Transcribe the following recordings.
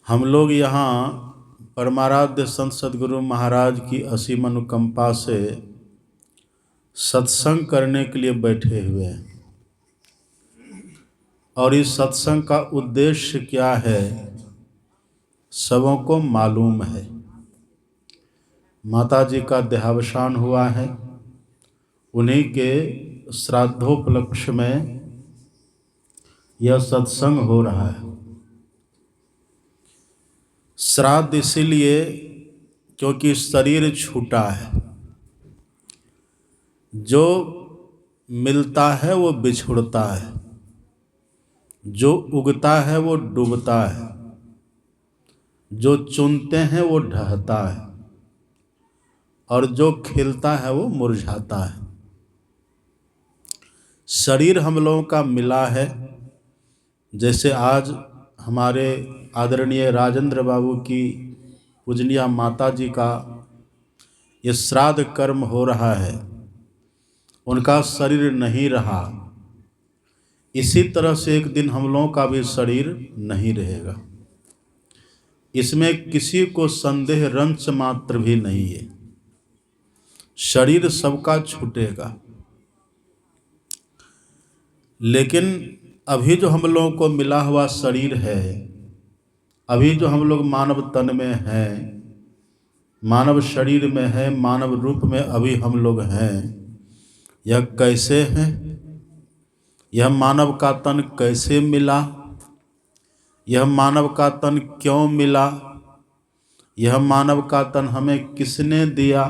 हम लोग यहाँ परमाराध्य संत सद्गुरु महाराज की असीम अनुकंपा से सत्संग करने के लिए बैठे हुए हैं। और इस सत्संग का उद्देश्य क्या है सबों को मालूम है। माता जी का देहावसान हुआ है, उन्हीं के श्राद्धोपलक्ष्य में यह सत्संग हो रहा है। श्राद्ध इसीलिए क्योंकि शरीर छूटा है। जो मिलता है वो बिछुड़ता है, जो उगता है वो डूबता है, जो चुनते हैं वो ढहता है और जो खिलता है वो मुरझाता है। शरीर हम लोगों का मिला है। जैसे आज हमारे आदरणीय राजेंद्र बाबू की पूजनीय माता जी का ये श्राद्ध कर्म हो रहा है, उनका शरीर नहीं रहा। इसी तरह से एक दिन हम लोगों का भी शरीर नहीं रहेगा। इसमें किसी को संदेह रंच मात्र भी नहीं है। शरीर सबका छूटेगा, लेकिन अभी जो हम लोगों को मिला हुआ शरीर है, अभी जो हम लोग मानव तन में हैं, मानव शरीर में है, मानव रूप में अभी हम लोग हैं, यह कैसे हैं? यह मानव का तन कैसे मिला? यह मानव का तन क्यों मिला? यह मानव का तन हमें किसने दिया?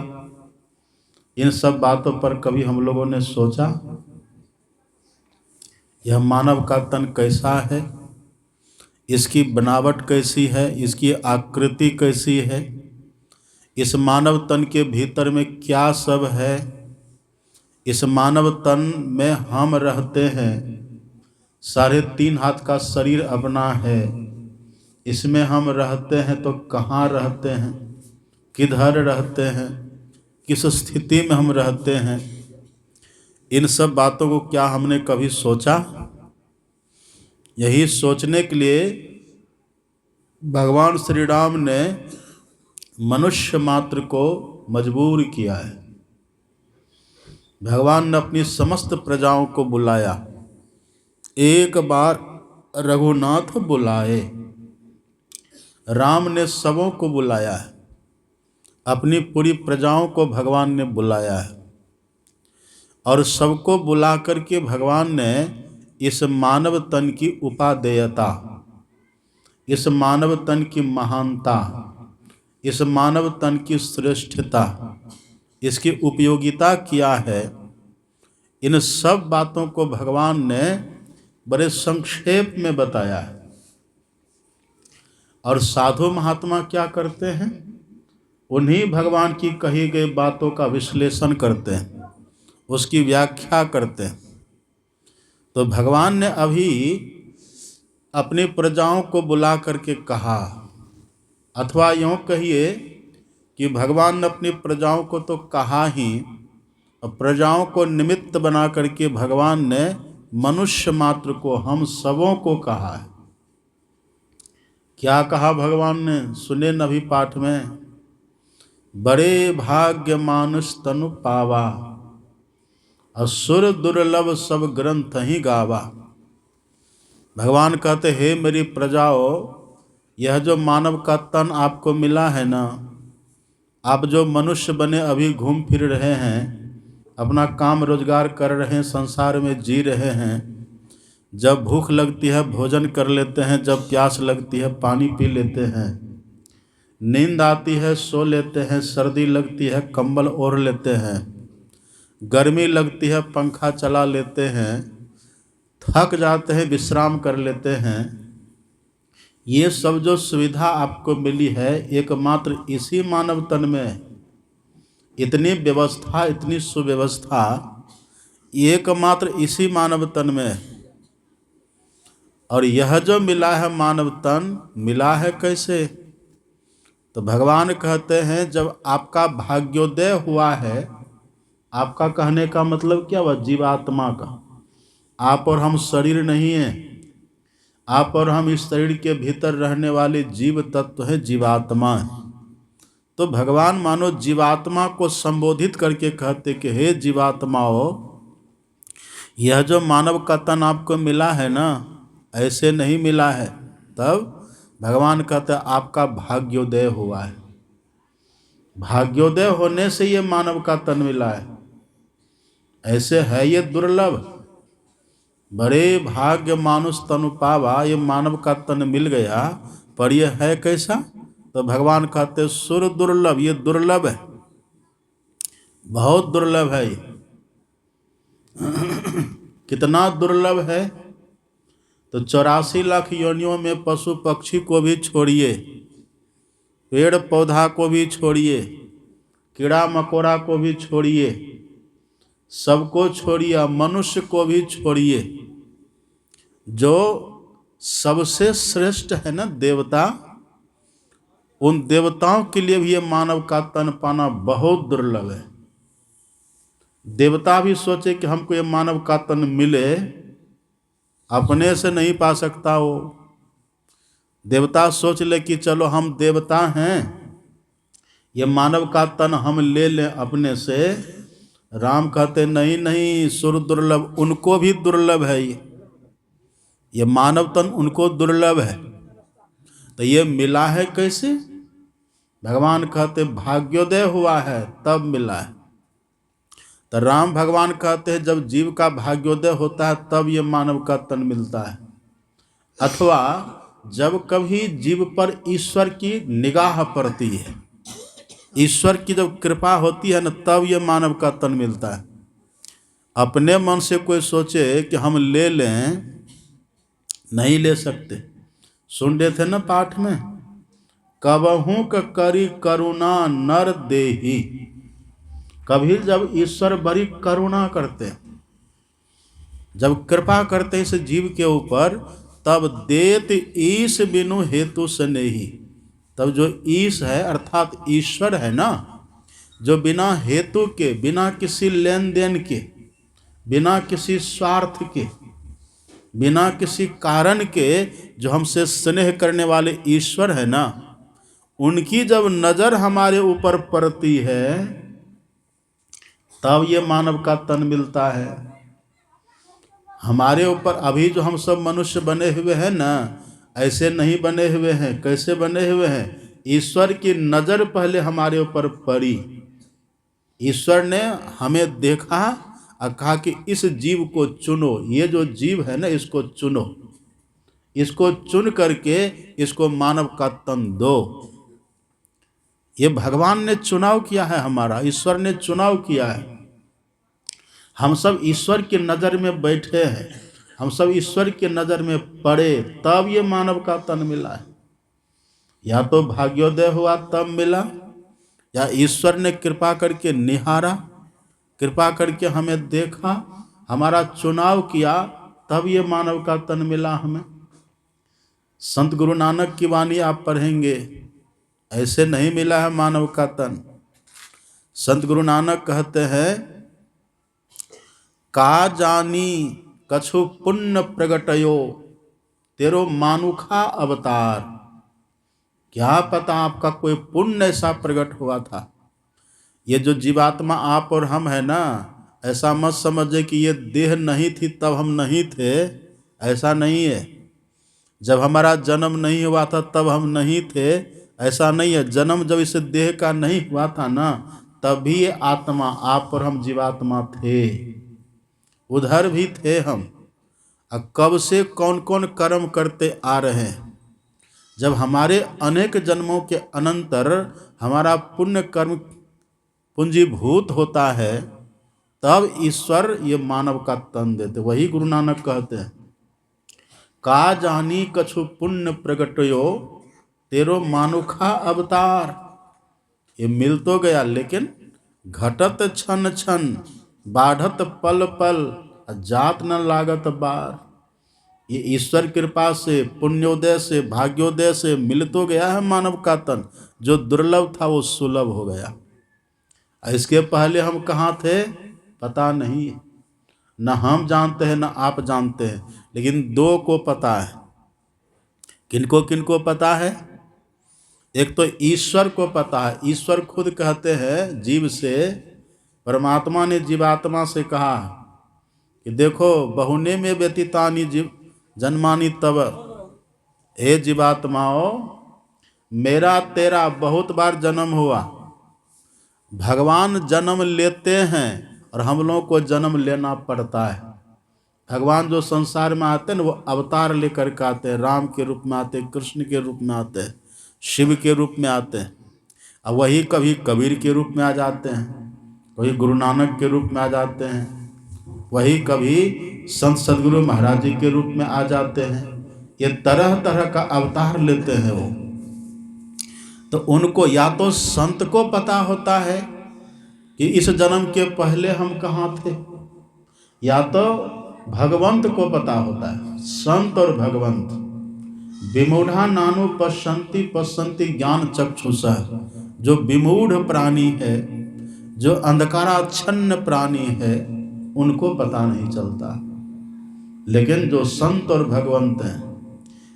इन सब बातों पर कभी हम लोगों ने सोचा? यह मानव का तन कैसा है, इसकी बनावट कैसी है, इसकी आकृति कैसी है, इस मानव तन के भीतर में क्या सब है? इस मानव तन में हम रहते हैं, 3.5 हाथ का शरीर अपना है, इसमें हम रहते हैं तो कहाँ रहते हैं, किधर रहते हैं, किस स्थिति में हम रहते हैं? इन सब बातों को क्या हमने कभी सोचा? यही सोचने के लिए भगवान श्री राम ने मनुष्य मात्र को मजबूर किया है। भगवान ने अपनी समस्त प्रजाओं को बुलाया। एक बार रघुनाथ बुलाए, राम ने सबों को बुलाया है। अपनी पूरी प्रजाओं को भगवान ने बुलाया है और सबको बुला करके भगवान ने इस मानव तन की उपादेयता, इस मानव तन की महानता, इस मानव तन की श्रेष्ठता, इसकी उपयोगिता क्या है, इन सब बातों को भगवान ने बड़े संक्षेप में बताया है। और साधु महात्मा क्या करते हैं? उन्हीं भगवान की कही गई बातों का विश्लेषण करते हैं, उसकी व्याख्या करते हैं। तो भगवान ने अभी अपनी प्रजाओं को बुला करके कहा, अथवा यूँ कहिए कि भगवान ने अपनी प्रजाओं को तो कहा ही, और प्रजाओं को निमित्त बना करके भगवान ने मनुष्य मात्र को, हम सबों को कहा है। क्या कहा भगवान ने? सुने नभी पाठ में, बड़े भाग्य मानुष तनु पावा, असुर दुर्लभ सब ग्रंथ ही गावा। भगवान कहते, हे मेरी प्रजाओं, यह जो मानव का तन आपको मिला है ना, आप जो मनुष्य बने अभी घूम फिर रहे हैं, अपना काम रोजगार कर रहे हैं, संसार में जी रहे हैं, जब भूख लगती है भोजन कर लेते हैं, जब प्यास लगती है पानी पी लेते हैं, नींद आती है सो लेते हैं, सर्दी लगती है कंबल ओढ़ लेते हैं, गर्मी लगती है पंखा चला लेते हैं, थक जाते हैं विश्राम कर लेते हैं। ये सब जो सुविधा आपको मिली है एकमात्र इसी मानव तन में है। इतनी व्यवस्था, इतनी सुव्यवस्था एकमात्र इसी मानव तन में है। और यह जो मिला है मानव तन, मिला है कैसे? तो भगवान कहते हैं, जब आपका भाग्योदय हुआ है, आपका कहने का मतलब क्या हुआ? जीवात्मा का। आप और हम शरीर नहीं हैं। आप और हम इस शरीर के भीतर रहने वाले जीव तत्व है, जीवात्मा है। तो भगवान मानो जीवात्मा को संबोधित करके कहते कि हे जीवात्माओ, यह जो मानव का तन आपको मिला है ना, ऐसे नहीं मिला है। तब भगवान कहते आपका भाग्योदय हुआ है। भाग्योदय होने से ये मानव का तन मिला है। ऐसे है ये दुर्लभ, बड़े भाग्य मानुष तनु पावा, ये मानव का तन मिल गया। पर ये है कैसा? तो भगवान कहते सुर दुर्लभ, ये दुर्लभ है, बहुत दुर्लभ है ये। कितना दुर्लभ है? तो 84 लाख योनियों में पशु पक्षी को भी छोड़िए, पेड़ पौधा को भी छोड़िए, कीड़ा मकोड़ा को भी छोड़िए, सबको छोड़िए, मनुष्य को भी छोड़िए, जो सबसे श्रेष्ठ है ना देवता, उन देवताओं के लिए भी ये मानव का तन पाना बहुत दुर्लभ है। देवता भी सोचे कि हमको ये मानव का तन मिले, अपने से नहीं पा सकता वो। देवता सोच ले कि चलो हम देवता हैं, ये मानव का तन हम ले लें अपने से। राम कहते नहीं नहीं, सुर दुर्लभ, उनको भी दुर्लभ है ये मानव तन, उनको दुर्लभ है। तो ये मिला है कैसे? भगवान कहते भाग्योदय हुआ है तब मिला है। तो राम भगवान कहते हैं जब जीव का भाग्योदय होता है तब ये मानव का तन मिलता है। अथवा जब कभी जीव पर ईश्वर की निगाह पड़ती है, ईश्वर की जब कृपा होती है ना, तब ये मानव का तन मिलता है। अपने मन से कोई सोचे कि हम ले लें, नहीं ले सकते। सुन रहे थे ना पाठ में, कबहू क करी करुणा नर देही। कभी जब ईश्वर बड़ी करुणा करते, जब कृपा करते इस जीव के ऊपर, तब देत ईश बिनु हेतु से नहीं। तब जो ईश है अर्थात ईश्वर है ना, जो बिना हेतु के, बिना किसी लेन देन के, बिना किसी स्वार्थ के, बिना किसी कारण के जो हमसे स्नेह करने वाले ईश्वर है ना, उनकी जब नजर हमारे ऊपर पड़ती है तब ये मानव का तन मिलता है। हमारे ऊपर अभी जो हम सब मनुष्य बने हुए हैं ना, ऐसे नहीं बने हुए हैं। कैसे बने हुए हैं? ईश्वर की नजर पहले हमारे ऊपर पड़ी, ईश्वर ने हमें देखा और कहा कि इस जीव को चुनो, ये जो जीव है ना इसको चुनो, इसको चुन करके इसको मानव का तन दो। ये भगवान ने चुनाव किया है हमारा, ईश्वर ने चुनाव किया है। हम सब ईश्वर की नज़र में बैठे हैं, हम सब ईश्वर की नज़र में पड़े, तब ये मानव का तन मिला है। या तो भाग्योदय हुआ तब मिला, या ईश्वर ने कृपा करके निहारा, कृपा करके हमें देखा, हमारा चुनाव किया, तब ये मानव का तन मिला हमें। संत गुरु नानक की वाणी आप पढ़ेंगे, ऐसे नहीं मिला है मानव का तन। संत गुरु नानक कहते हैं, का जानी कछु पुण्य प्रगटयो तेरो मानुखा अवतार। क्या पता आपका कोई पुण्य ऐसा प्रकट हुआ था। ये जो जीवात्मा आप और हम है ना, ऐसा मत समझे कि ये देह नहीं थी तब हम नहीं थे, ऐसा नहीं है। जब हमारा जन्म नहीं हुआ था तब हम नहीं थे, ऐसा नहीं है। जन्म जब इस देह का नहीं हुआ था ना, तभी ये आत्मा, आप और हम जीवात्मा थे, उधर भी थे हम। अब कब से कौन कौन कर्म करते आ रहे हैं। जब हमारे अनेक जन्मों के अनंतर हमारा पुण्य कर्म पूंजीभूत होता है, तब ईश्वर ये मानव का तन देते। वही गुरु नानक कहते हैं, का जानी कछु पुण्य प्रगटयो तेरो मानुखा अवतार। ये मिल तो गया, लेकिन घटत क्षण क्षण, बाढ़त पल पल, जात न लागत बार। ये ईश्वर कृपा से, पुण्योदय से, भाग्योदय से मिल तो गया है मानव का तन। जो दुर्लभ था वो सुलभ हो गया। इसके पहले हम कहाँ थे पता नहीं, न हम जानते हैं न आप जानते हैं, लेकिन दो को पता है, किनको किनको पता है? एक तो ईश्वर को पता है। ईश्वर खुद कहते हैं जीव से, परमात्मा ने जीवात्मा से कहा कि देखो बहुने में व्यतीतानि जीव जन्मानि तब, हे जीवात्माओं मेरा तेरा बहुत बार जन्म हुआ। भगवान जन्म लेते हैं और हम लोगों को जन्म लेना पड़ता है। भगवान जो संसार में आते हैं ना, वो अवतार लेकर के आते हैं। राम के रूप में आते हैं, कृष्ण के रूप में आते हैं, शिव के रूप में आते हैं। अब वही कभी कबीर के रूप में आ जाते हैं, कभी गुरु नानक के रूप में आ जाते हैं, वही कभी संत सदगुरु महाराज जी के रूप में आ जाते हैं। ये तरह तरह का अवतार लेते हैं वो। तो उनको या तो संत को पता होता है कि इस जन्म के पहले हम कहाँ थे, या तो भगवंत को पता होता है। संत और भगवंत विमूढ़ा नानु पश्यन्ति पश्यन्ति ज्ञान चक्षुषा। जो विमूढ़ प्राणी है, जो अंधकाराच्छन्न प्राणी है, उनको पता नहीं चलता। लेकिन जो संत और भगवंत हैं,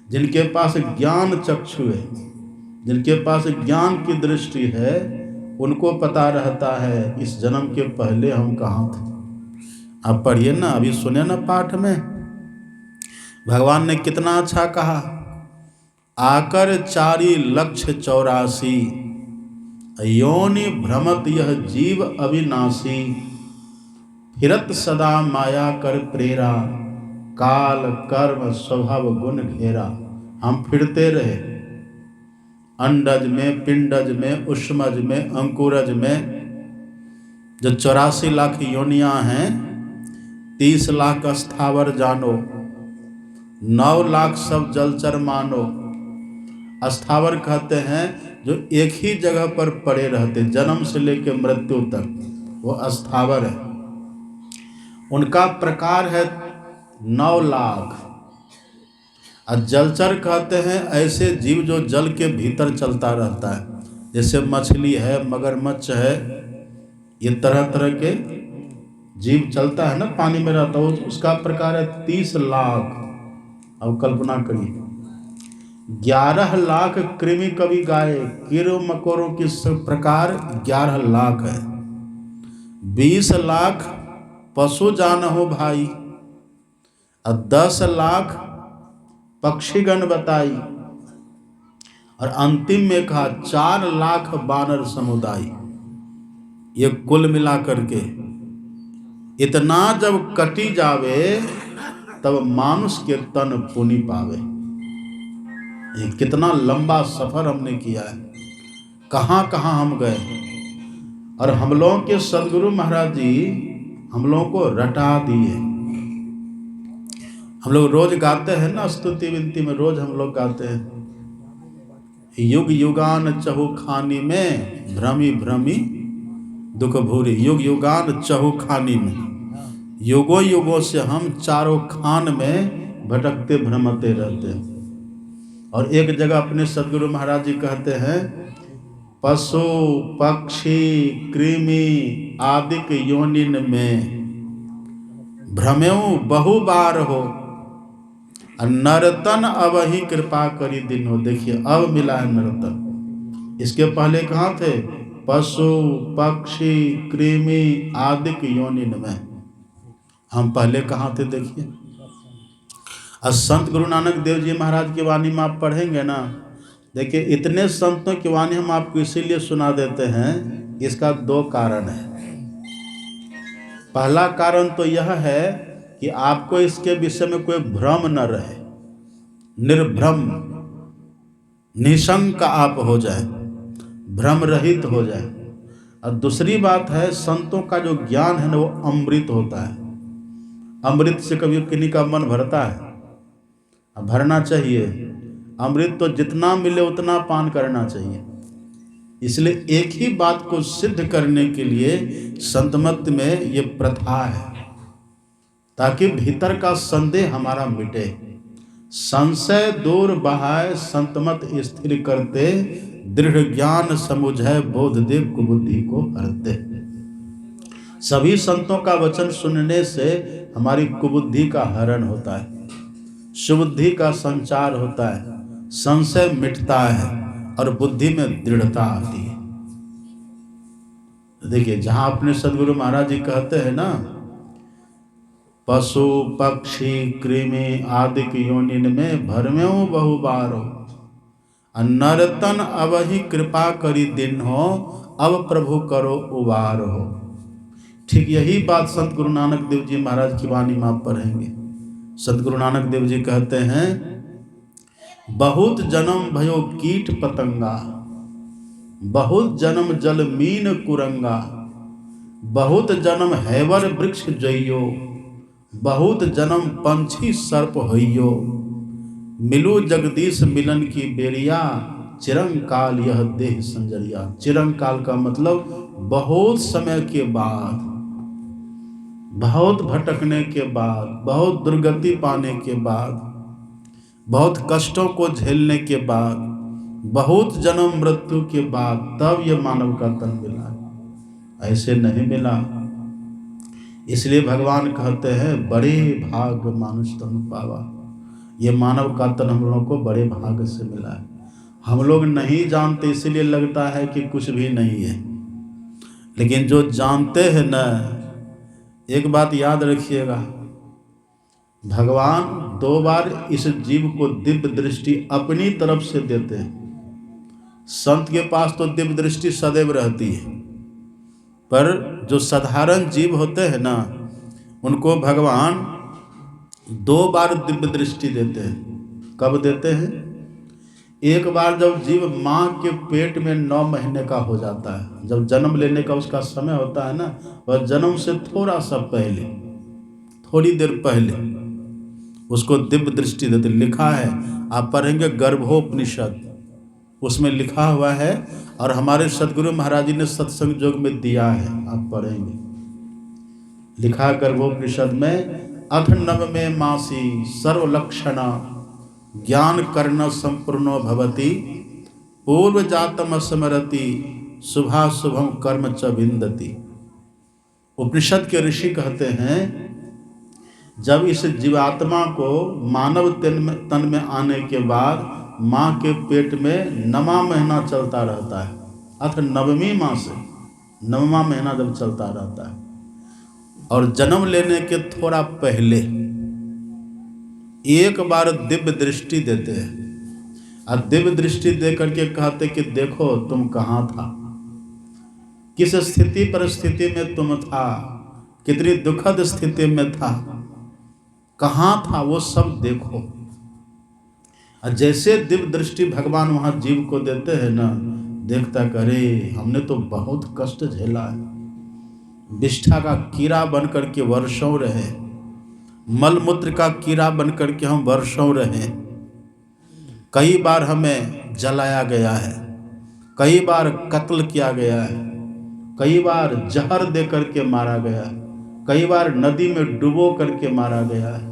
जिनके पास ज्ञान चक्षु है, जिनके पास ज्ञान की दृष्टि है, उनको पता रहता है इस जन्म के पहले हम कहाँ थे। आप पढ़िए ना, अभी सुने ना पाठ में, भगवान ने कितना अच्छा कहा, आकर 4,84,000 योनि भ्रमत यह जीव अविनाशी, फिरत सदा माया कर प्रेरा, काल कर्म स्वभाव गुण घेरा। हम फिरते रहे अंडज में, पिंडज में, उष्मज में, अंकुरज में। जो 84 लाख योनियां हैं, 30 लाख स्थावर जानो, 9 लाख सब जलचर मानो। स्थावर कहते हैं जो एक ही जगह पर पड़े रहते, जन्म से लेकर मृत्यु तक, वो स्थावर है। उनका प्रकार है 9 लाख। और जलचर कहते हैं ऐसे जीव जो जल के भीतर चलता रहता है, जैसे मछली है, मगरमच्छ है, ये तरह तरह के जीव चलता है ना, पानी में रहता है, उसका प्रकार है 30 लाख। अब कल्पना करिए, 11 लाख कृमि कवि गाय, कीड़ों मकोड़ों की प्रकार 11 लाख है। 20 लाख पशु जान हो भाई, और 10 लाख पक्षीगण बताई, और अंतिम में कहा 4 लाख बानर समुदाय। ये कुल मिला करके इतना जब कटी जावे, तब मानुष के तन पुनि पावे। ये कितना लंबा सफर हमने किया है, कहाँ कहाँ हम गए। और हम लोगों के सदगुरु महाराज जी हम लोगों को रटा दिए। हम लोग रोज गाते हैं ना, स्तुति विनती में रोज हम लोग गाते हैं, युग युगान चहु खानी में, भ्रमी भ्रमी दुख भूरी। युग युगान चहु खानी में, युगों युगों से हम चारों खान में भटकते भ्रमते रहते हैं। और एक जगह अपने सदगुरु महाराज जी कहते हैं, पशु पक्षी कृमि आदिक योनिन में भ्रमेऊ बहु बार हो, नर्तन अब ही कृपा करी दिन हो। देखिए अब मिला है नर्तन, इसके पहले कहाँ थे? पशु पक्षी कृमि आदिक योनिन में हम पहले कहाँ थे, देखिए। और संत गुरु नानक देव जी महाराज की वाणी में आप पढ़ेंगे ना, देखिए इतने संतों की वाणी हम आपको इसीलिए सुना देते हैं, इसका 2 कारण है। पहला कारण तो यह है कि आपको इसके विषय में कोई भ्रम न रहे, निर्भ्रम निशंक आप हो जाए, भ्रम रहित हो जाए। और दूसरी बात है, संतों का जो ज्ञान है ना, वो अमृत होता है। अमृत से कभी किन्हीं का मन भरता है? भरना चाहिए। अमृत तो जितना मिले उतना पान करना चाहिए। इसलिए एक ही बात को सिद्ध करने के लिए संतमत में ये प्रथा है, ताकि भीतर का संदेह हमारा मिटे। संशय दूर बहाय संतमत स्थिर करते, दृढ़ ज्ञान समुझै बोध दे कुबुद्धि को हरते। सभी संतों का वचन सुनने से हमारी कुबुद्धि का हरण होता है, सुबुद्धि का संचार होता है, संशय मिटता है और बुद्धि में दृढ़ता आती है। देखिए, जहां अपने सदगुरु महाराज जी कहते हैं ना, पशु पक्षी कृमि आदि योनिन में भरम्यो बहु बारो, नरतन अवहि कृपा करी दिन हो, अब प्रभु करो उबार हो। ठीक यही बात संत गुरु नानक देव जी महाराज की वाणी में आप पढ़ेंगे। संत गुरु नानक देव जी कहते हैं, बहुत जन्म भयो कीट पतंगा, बहुत जन्म जल मीन कुरंगा, बहुत जन्म हैवर वृक्ष जइयो, बहुत जन्म पंछी सर्प होइयो, मिलू जगदीश मिलन की बेरिया, चिरंकाल यह देह संजरिया। चिरंकाल का मतलब बहुत समय के बाद, बहुत भटकने के बाद, बहुत दुर्गति पाने के बाद, बहुत कष्टों को झेलने के बाद, बहुत जन्म मृत्यु के बाद तब यह मानव का तन मिला, ऐसे नहीं मिला। इसलिए भगवान कहते हैं, बड़े भाग मानुष तन पावा। ये मानव का तन हम लोगों को बड़े भाग से मिला है। हम लोग नहीं जानते, इसलिए लगता है कि कुछ भी नहीं है, लेकिन जो जानते हैं ना, एक बात याद रखिएगा, भगवान 2 बार इस जीव को दिव्य दृष्टि अपनी तरफ से देते हैं। संत के पास तो दिव्य दृष्टि सदैव रहती है, पर जो साधारण जीव होते हैं ना, उनको भगवान 2 बार दिव्य दृष्टि देते हैं। कब देते हैं? एक बार जब जीव माँ के पेट में 9 महीने का हो जाता है, जब जन्म लेने का उसका समय होता है ना, वह जन्म से थोड़ा सा पहले, थोड़ी देर पहले उसको दिव्य दृष्टि देते। लिखा है, आप पढ़ेंगे गर्भोपनिषद, उसमें लिखा हुआ है, और हमारे सदगुरु महाराज जी ने सत्संग योग में दिया है, आप पढ़ेंगे। लिखा है गर्भोपनिषद में, अथ नवमे मासी सर्वलक्षणा ज्ञान कर्ण संपूर्णो भवति, पूर्व जातम स्मरति शुभाशुभम कर्म च विन्दति। उपनिषद के ऋषि कहते हैं, जब इस जीवात्मा को मानव तन में आने के बाद माँ के पेट में 9वां महीना चलता रहता है, अथ 9वीं माह से 9वां महीना जब चलता रहता है, और जन्म लेने के थोड़ा पहले एक बार दिव्य दृष्टि देते हैं। और दिव्य दृष्टि दे करके कहते कि देखो तुम कहाँ था, किस स्थिति परिस्थिति में तुम था, कितनी दुखद स्थिति में था, कहाँ था, वो सब देखो। और जैसे दिव्य दृष्टि भगवान वहाँ जीव को देते हैं ना, देखता करे हमने तो बहुत कष्ट झेला है, विष्ठा का कीड़ा बन करके वर्षों रहे, मलमूत्र का कीड़ा बन करके हम वर्षों रहे, कई बार हमें जलाया गया है, कई बार कत्ल किया गया है, कई बार जहर दे करके मारा गया है, कई बार नदी में डुबो करके मारा गया है,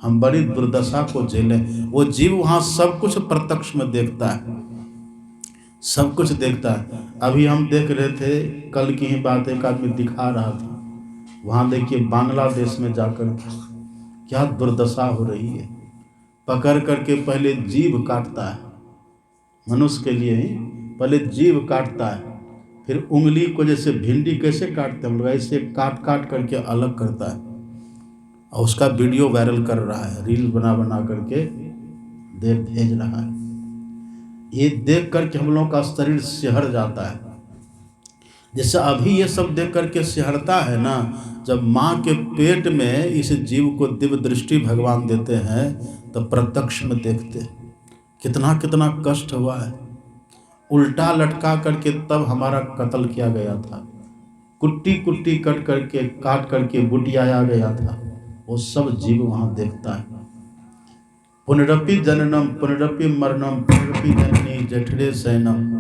हम बड़ी दुर्दशा को झेले। वो जीव वहाँ सब कुछ प्रत्यक्ष में देखता है, सब कुछ देखता है। अभी हम देख रहे थे, कल की ही बात, एक आदमी दिखा रहा था, वहाँ देखिए बांग्लादेश में जाकर क्या दुर्दशा हो रही है। पकड़ करके पहले जीभ काटता है, मनुष्य के लिए ही पहले जीभ काटता है, फिर उंगली को जैसे भिंडी कैसे काटते हैं हम लोग, ऐसे काट काट करके अलग करता है, और उसका वीडियो वायरल कर रहा है, रील बना बना करके भेज रहा है। ये देख करके हम लोगों का शरीर सिहर जाता है। जैसे अभी ये सब देख करके सिहरता है ना, जब माँ के पेट में इस जीव को दिव्य दृष्टि भगवान देते हैं, तो प्रत्यक्ष में देखते कितना कितना कष्ट हुआ है। उल्टा लटका करके तब हमारा कत्ल किया गया था, कुट्टी कुट्टी काट करके बुटियाया गया था, वो सब जीव वहाँ देखता है। पुनरपि जननम पुनरपि मरणम पुनरपि जननी जठरे शयनम,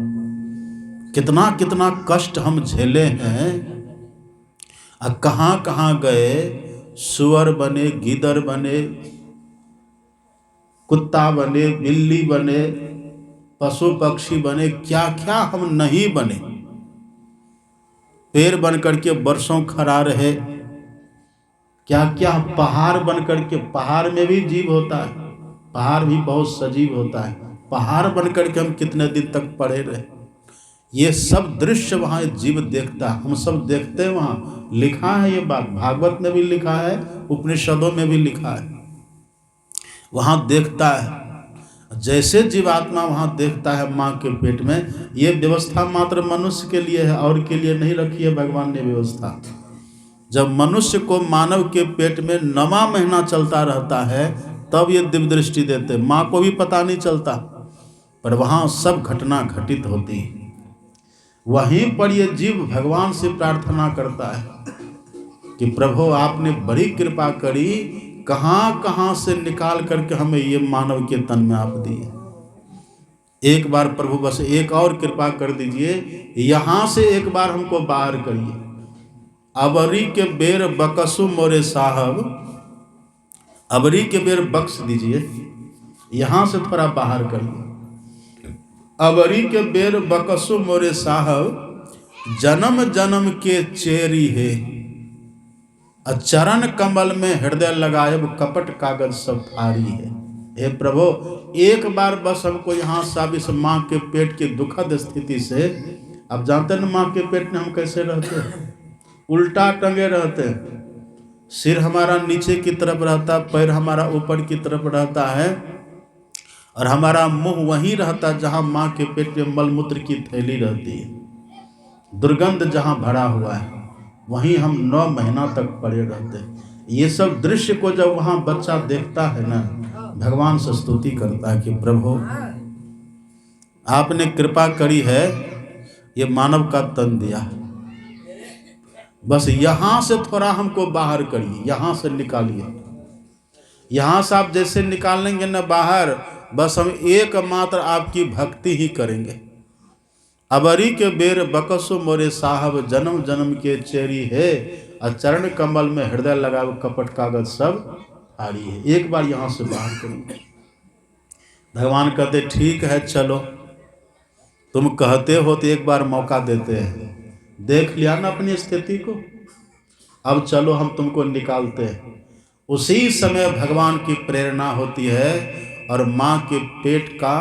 कितना कितना कष्ट हम झेले हैं। कहाँ कहाँ गए, सुअर बने, गीदड़ बने, कुत्ता बने, बिल्ली बने, पशु पक्षी बने, क्या क्या हम नहीं बने। पेड़ बन करके वर्षों खड़ा रहे, क्या क्या पहाड़ बन करके, पहाड़ में भी जीव होता है, पहाड़ भी बहुत सजीव होता है, पहाड़ बनकर के हम कितने दिन तक पड़े रहे। ये सब दृश्य वहाँ जीव देखता है, हम सब देखते हैं। वहाँ लिखा है ये बात, भागवत में भी लिखा है, उपनिषदों में भी लिखा है। वहाँ देखता है, जैसे जीवात्मा वहाँ देखता है माँ के पेट में। ये व्यवस्था मात्र मनुष्य के लिए है, और के लिए नहीं रखी है भगवान ने व्यवस्था। जब मनुष्य को मानव के पेट में 9वां महीना चलता रहता है तब ये दिव्य दृष्टि देते। माँ को भी पता नहीं चलता, पर वहाँ सब घटना घटित होती है। वहीं पर ये जीव भगवान से प्रार्थना करता है कि प्रभु आपने बड़ी कृपा करी, कहाँ कहाँ से निकाल करके हमें ये मानव के तन में आप दिए। एक बार प्रभु बस एक और कृपा कर दीजिए, यहाँ से एक बार हमको बाहर करिए। अबरी के बेर बकसु मोरे साहब, अबरी के बेर बख्श दीजिए, यहाँ से थोड़ा बाहर करिए। अबरी के बेर बकसु मोरे साहब, जन्म जन्म के चेरी है, चरण कमल में हृदय लगायब, कपट कागज सब थारी है। हे प्रभु एक बार बस हमको यहाँ से अब इस माँ के पेट की दुखद स्थिति से, अब जानते हैं माँ के पेट में हम कैसे रहते हैं, उल्टा टंगे रहते हैं। सिर हमारा नीचे की तरफ रहता, पैर हमारा ऊपर की तरफ रहता है, और हमारा मुंह वहीं रहता जहाँ माँ के पेट में मलमूत्र की थैली रहती है। दुर्गंध जहाँ भरा हुआ है वहीं हम 9 महीना तक पड़े रहते हैं। ये सब दृश्य को जब वहाँ बच्चा देखता है ना, भगवान से स्तुति करता है कि प्रभु आपने कृपा करी है, ये मानव का तन दिया, बस यहाँ से थोड़ा हमको बाहर करिए, यहाँ से निकालिए। यहाँ से आप जैसे निकालेंगे ना बाहर, बस हम एकमात्र आपकी भक्ति ही करेंगे। अबरी के बेर बकसु मोरे साहब, जन्म जन्म के चेरी है, चरण कमल में हृदय लगा कपट कागज सब थारी है। एक बार यहाँ से बाहर करेंगे। भगवान कहते ठीक है चलो, तुम कहते हो तो एक बार मौका देते हैं, देख लिया ना अपनी स्थिति को, अब चलो हम तुमको निकालते हैं। उसी समय भगवान की प्रेरणा होती है और माँ के पेट का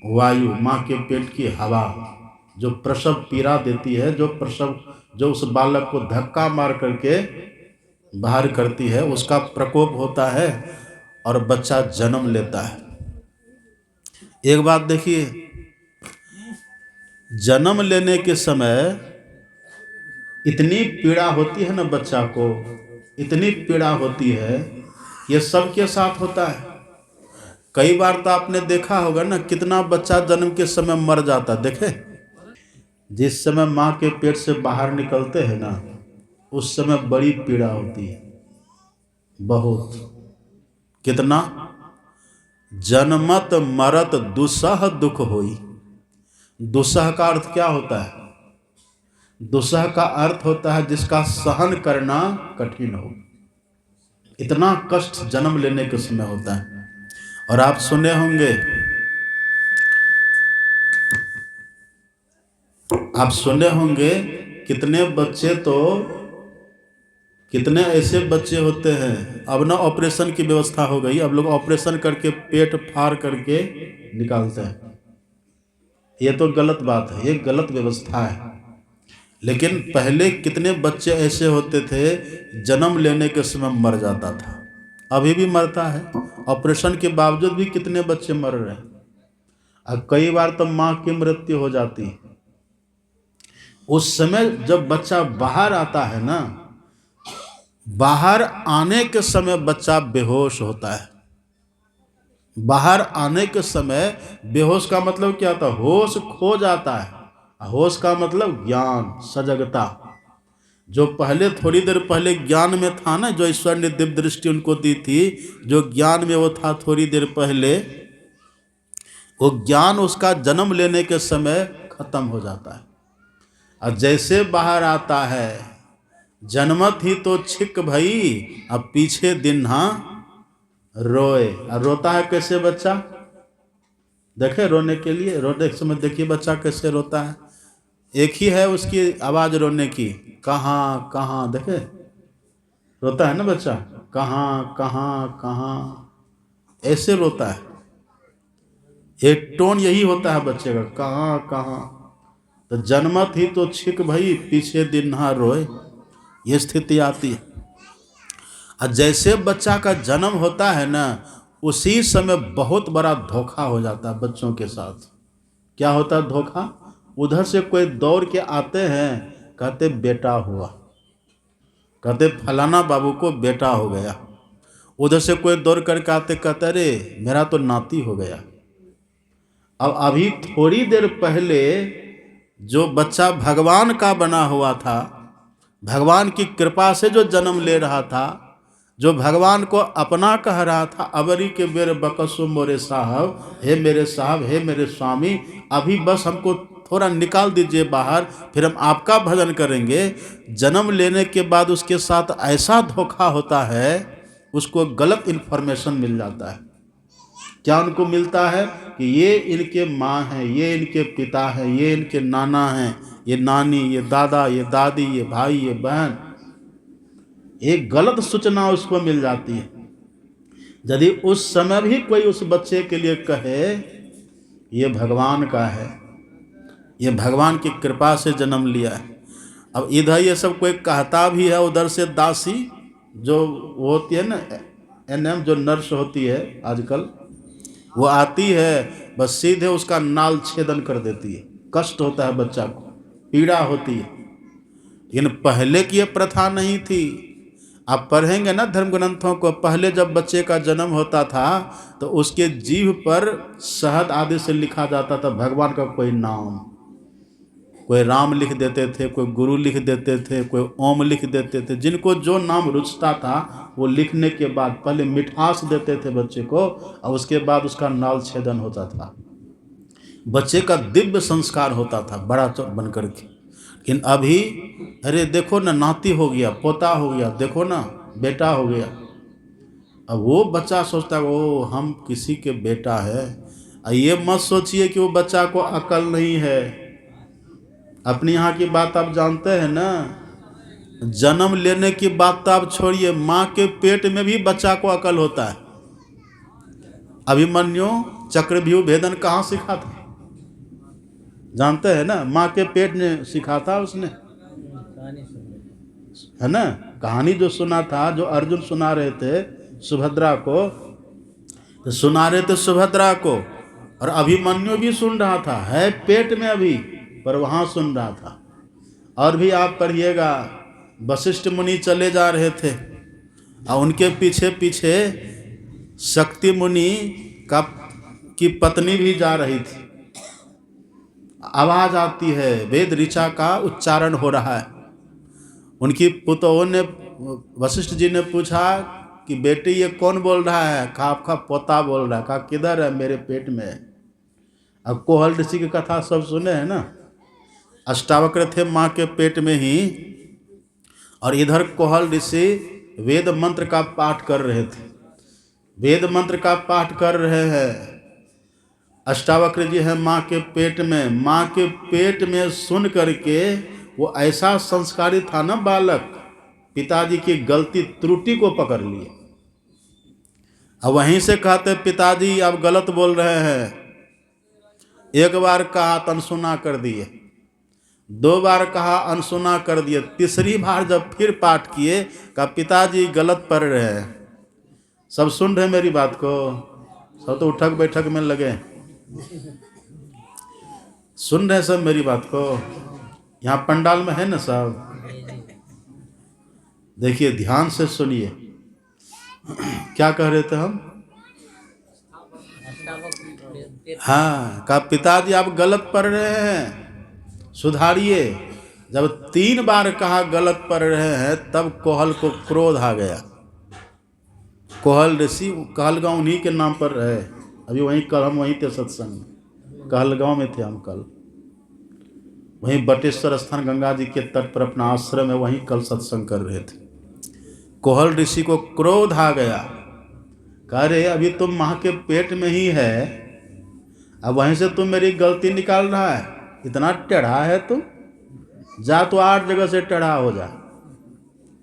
वायु, माँ के पेट की हवा जो प्रसव पीड़ा देती है, जो उस बालक को धक्का मार करके बाहर करती है, उसका प्रकोप होता है और बच्चा जन्म लेता है। एक बात देखिए, जन्म लेने के समय इतनी पीड़ा होती है ना, बच्चा को इतनी पीड़ा होती है, ये सबके साथ होता है। कई बार तो आपने देखा होगा ना, कितना बच्चा जन्म के समय मर जाता। देखे, जिस समय माँ के पेट से बाहर निकलते हैं ना, उस समय बड़ी पीड़ा होती है, बहुत। कितना, जन्मत मरत दुसह दुख होई। दुसह का अर्थ क्या होता है? दुसह का अर्थ होता है जिसका सहन करना कठिन हो। इतना कष्ट जन्म लेने के समय होता है। और आप सुने होंगे कितने बच्चे, तो कितने ऐसे बच्चे होते हैं, अब ना ऑपरेशन की व्यवस्था हो गई, अब लोग ऑपरेशन करके पेट फाड़ करके निकालते हैं। ये तो गलत बात है, ये गलत व्यवस्था है। लेकिन पहले कितने बच्चे ऐसे होते थे, जन्म लेने के समय मर जाता था, अभी भी मरता है। ऑपरेशन के बावजूद भी कितने बच्चे मर रहे हैं। और कई बार तो माँ की मृत्यु हो जाती है। उस समय जब बच्चा बाहर आता है ना, बाहर आने के समय बच्चा बेहोश होता है। बाहर आने के समय बेहोश का मतलब क्या होता है? होश खो जाता है। होश का मतलब ज्ञान, सजगता। जो पहले थोड़ी देर पहले ज्ञान में था ना, जो ईश्वर ने दिव्य दृष्टि उनको दी थी, जो ज्ञान में वो था थोड़ी देर पहले, वो ज्ञान उसका जन्म लेने के समय खत्म हो जाता है। और जैसे बाहर आता है, जन्मत ही तो छिक भई, अब पीछे दिन हाँ रोए। और रोता है कैसे बच्चा? देखे, रोने के लिए, रोने के समय देखिए बच्चा कैसे रोता है। एक ही है उसकी आवाज रोने की, कहाँ कहाँ। देखे, रोता है ना बच्चा, कहाँ कहाँ कहाँ, ऐसे रोता है। एक टोन यही होता है बच्चे का, कहाँ कहाँ। तो जन्मत ही तो छिक भई, पीछे दिन ना रोए, ये स्थिति आती है। और जैसे बच्चा का जन्म होता है ना, उसी समय बहुत बड़ा धोखा हो जाता है बच्चों के साथ। क्या होता है धोखा? उधर से कोई दौड़ के आते हैं, कहते बेटा हुआ, कहते फलाना बाबू को बेटा हो गया। उधर से कोई दौड़ करके आते, कहते अरे मेरा तो नाती हो गया। अब अभी थोड़ी देर पहले जो बच्चा भगवान का बना हुआ था, भगवान की कृपा से जो जन्म ले रहा था, जो भगवान को अपना कह रहा था, अबरी के बेर बकसो मोरे साहब, हे मेरे साहब, हे मेरे स्वामी, अभी बस हमको थोड़ा निकाल दीजिए बाहर, फिर हम आपका भजन करेंगे। जन्म लेने के बाद उसके साथ ऐसा धोखा होता है, उसको गलत इन्फॉर्मेशन मिल जाता है। क्या उनको मिलता है कि ये इनके माँ हैं, ये इनके पिता हैं, ये इनके नाना हैं, ये नानी, ये दादा, ये दादी, ये भाई, ये बहन। एक गलत सूचना उसको मिल जाती है। यदि उस समय भी कोई उस बच्चे के लिए कहे ये भगवान का है, ये भगवान की कृपा से जन्म लिया है। अब इधर ये सब कोई कहता भी है, उधर से दासी जो वो होती है ना, एनएम जो नर्स होती है आजकल, वो आती है, बस सीधे उसका नाल छेदन कर देती है। कष्ट होता है बच्चा को, पीड़ा होती है। लेकिन पहले की ये प्रथा नहीं थी। आप पढ़ेंगे ना धर्म ग्रंथों को, पहले जब बच्चे का जन्म होता था तो उसके जीभ पर शहद आदि से लिखा जाता था भगवान का कोई नाम। कोई राम लिख देते थे, कोई गुरु लिख देते थे, कोई ओम लिख देते थे। जिनको जो नाम रुचता था वो लिखने के बाद पहले मिठास देते थे बच्चे को, और उसके बाद उसका नाल छेदन होता था। बच्चे का दिव्य संस्कार होता था बड़ा बन करके। लेकिन अभी अरे देखो ना नाती हो गया, पोता हो गया, देखो ना बेटा हो गया। अब वो बच्चा सोचता है ओ हम किसी के बेटा है। ये मत सोचिए कि वो बच्चा को अकल नहीं है। अपने यहाँ की बात आप जानते हैं ना, जन्म लेने की बात तो आप छोड़िए, माँ के पेट में भी बच्चा को अकल होता है। अभिमन्यु चक्रव्यूह भेदन कहाँ सीखा था? जानते हैं ना, माँ के पेट में सीखा था उसने, है ना। कहानी जो सुना था, जो अर्जुन सुना रहे थे सुभद्रा को, तो सुना रहे थे सुभद्रा को, और अभिमन्यु भी सुन रहा था, है पेट में अभी, पर वहाँ सुन रहा था। और भी आप पढ़िएगा, वशिष्ठ मुनि चले जा रहे थे और उनके पीछे पीछे शक्ति मुनि की पत्नी भी जा रही थी। आवाज़ आती है, वेद ऋचा का उच्चारण हो रहा है। उनकी पुतों ने, वशिष्ठ जी ने पूछा कि बेटी ये कौन बोल रहा है? कहा आपका पोता बोल रहा है। कहा किधर है? मेरे पेट में है। अब कोहल ऋषि की कथा सब सुने हैं ना, अष्टावक्र थे माँ के पेट में ही, और इधर कोहल ऋषि वेद मंत्र का पाठ कर रहे थे। वेद मंत्र का पाठ कर रहे हैं, अष्टावक्र जी है माँ के पेट में। माँ के पेट में सुन करके वो ऐसा संस्कारी था ना बालक, पिताजी की गलती त्रुटि को पकड़ लिए। अब वहीं से कहते पिताजी आप गलत बोल रहे हैं। एक बार कहा तो अनसुना कर दिए, 2 बार कहा अनसुना कर दिए, तीसरी बार जब फिर पाठ किए, कहा पिताजी गलत पढ़ रहे हैं। सब सुन रहे मेरी बात को, सब तो उठक बैठक में लगे, सुन रहे सब मेरी बात को। यहाँ पंडाल में है ना सब, देखिए ध्यान से सुनिए। क्या कह रहे थे हम? हाँ, कहा पिताजी आप गलत पढ़ रहे हैं, सुधारिए। जब 3 बार कहा गलत पढ़ रहे हैं, तब कोहल को क्रोध आ गया। कोहल ऋषि कहलगांव उन्हीं के नाम पर है। अभी वहीं कल हम वहीं थे सत्संग, कहलगांव में थे हम कल, वहीं बटेश्वर स्थान गंगा जी के तट पर अपना आश्रम है, वहीं कल सत्संग कर रहे थे। कोहल ऋषि को क्रोध आ गया, कह रहे अभी तुम माँ के पेट में ही है, अब वहीं से तुम मेरी गलती निकाल रहा है, इतना टेढ़ा है तुम, जा तो 8 जगह से टेढ़ा हो जा।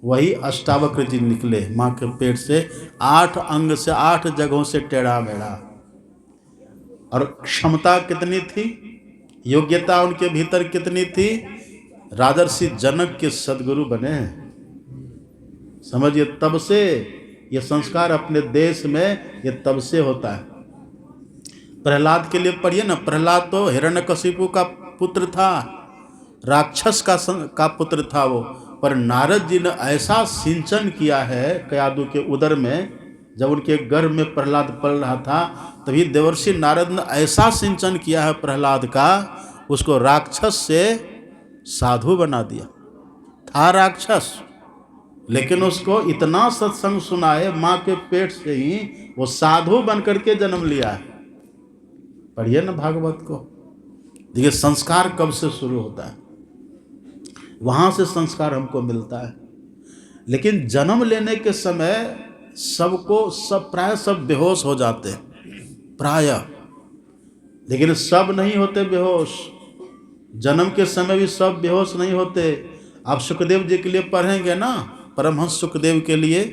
वही अष्टावक्र जी निकले माँ के पेट से, 8 अंग से 8 जगहों से टेढ़ा मेढ़ा। और क्षमता कितनी थी, योग्यता उनके भीतर कितनी थी, राजर्षि जनक के सदगुरु बने हैं। समझिए, तब से ये संस्कार अपने देश में ये तब से होता है। प्रहलाद के लिए पढ़िए ना, प्रहलाद तो हिरण्यकशिपु का पुत्र था, राक्षस का पुत्र था वो, पर नारद जी ने ऐसा सिंचन किया है कयादु के उदर में, जब उनके गर्भ में प्रहलाद पल रहा था तभी देवर्षि नारद ने ऐसा सिंचन किया है प्रहलाद का, उसको राक्षस से साधु बना दिया। था राक्षस, लेकिन उसको इतना सत्संग सुनाए, माँ के पेट से ही वो साधु बन करके जन्म लिया है। पढ़िए ना भागवत को, देखिए संस्कार कब से शुरू होता है, वहाँ से संस्कार हमको मिलता है। लेकिन जन्म लेने के समय प्राय सब बेहोश हो जाते हैं, प्राय, लेकिन सब नहीं होते बेहोश। जन्म के समय भी सब बेहोश नहीं होते। आप सुखदेव जी के लिए पढ़ेंगे ना, परमहंस सुखदेव के लिए,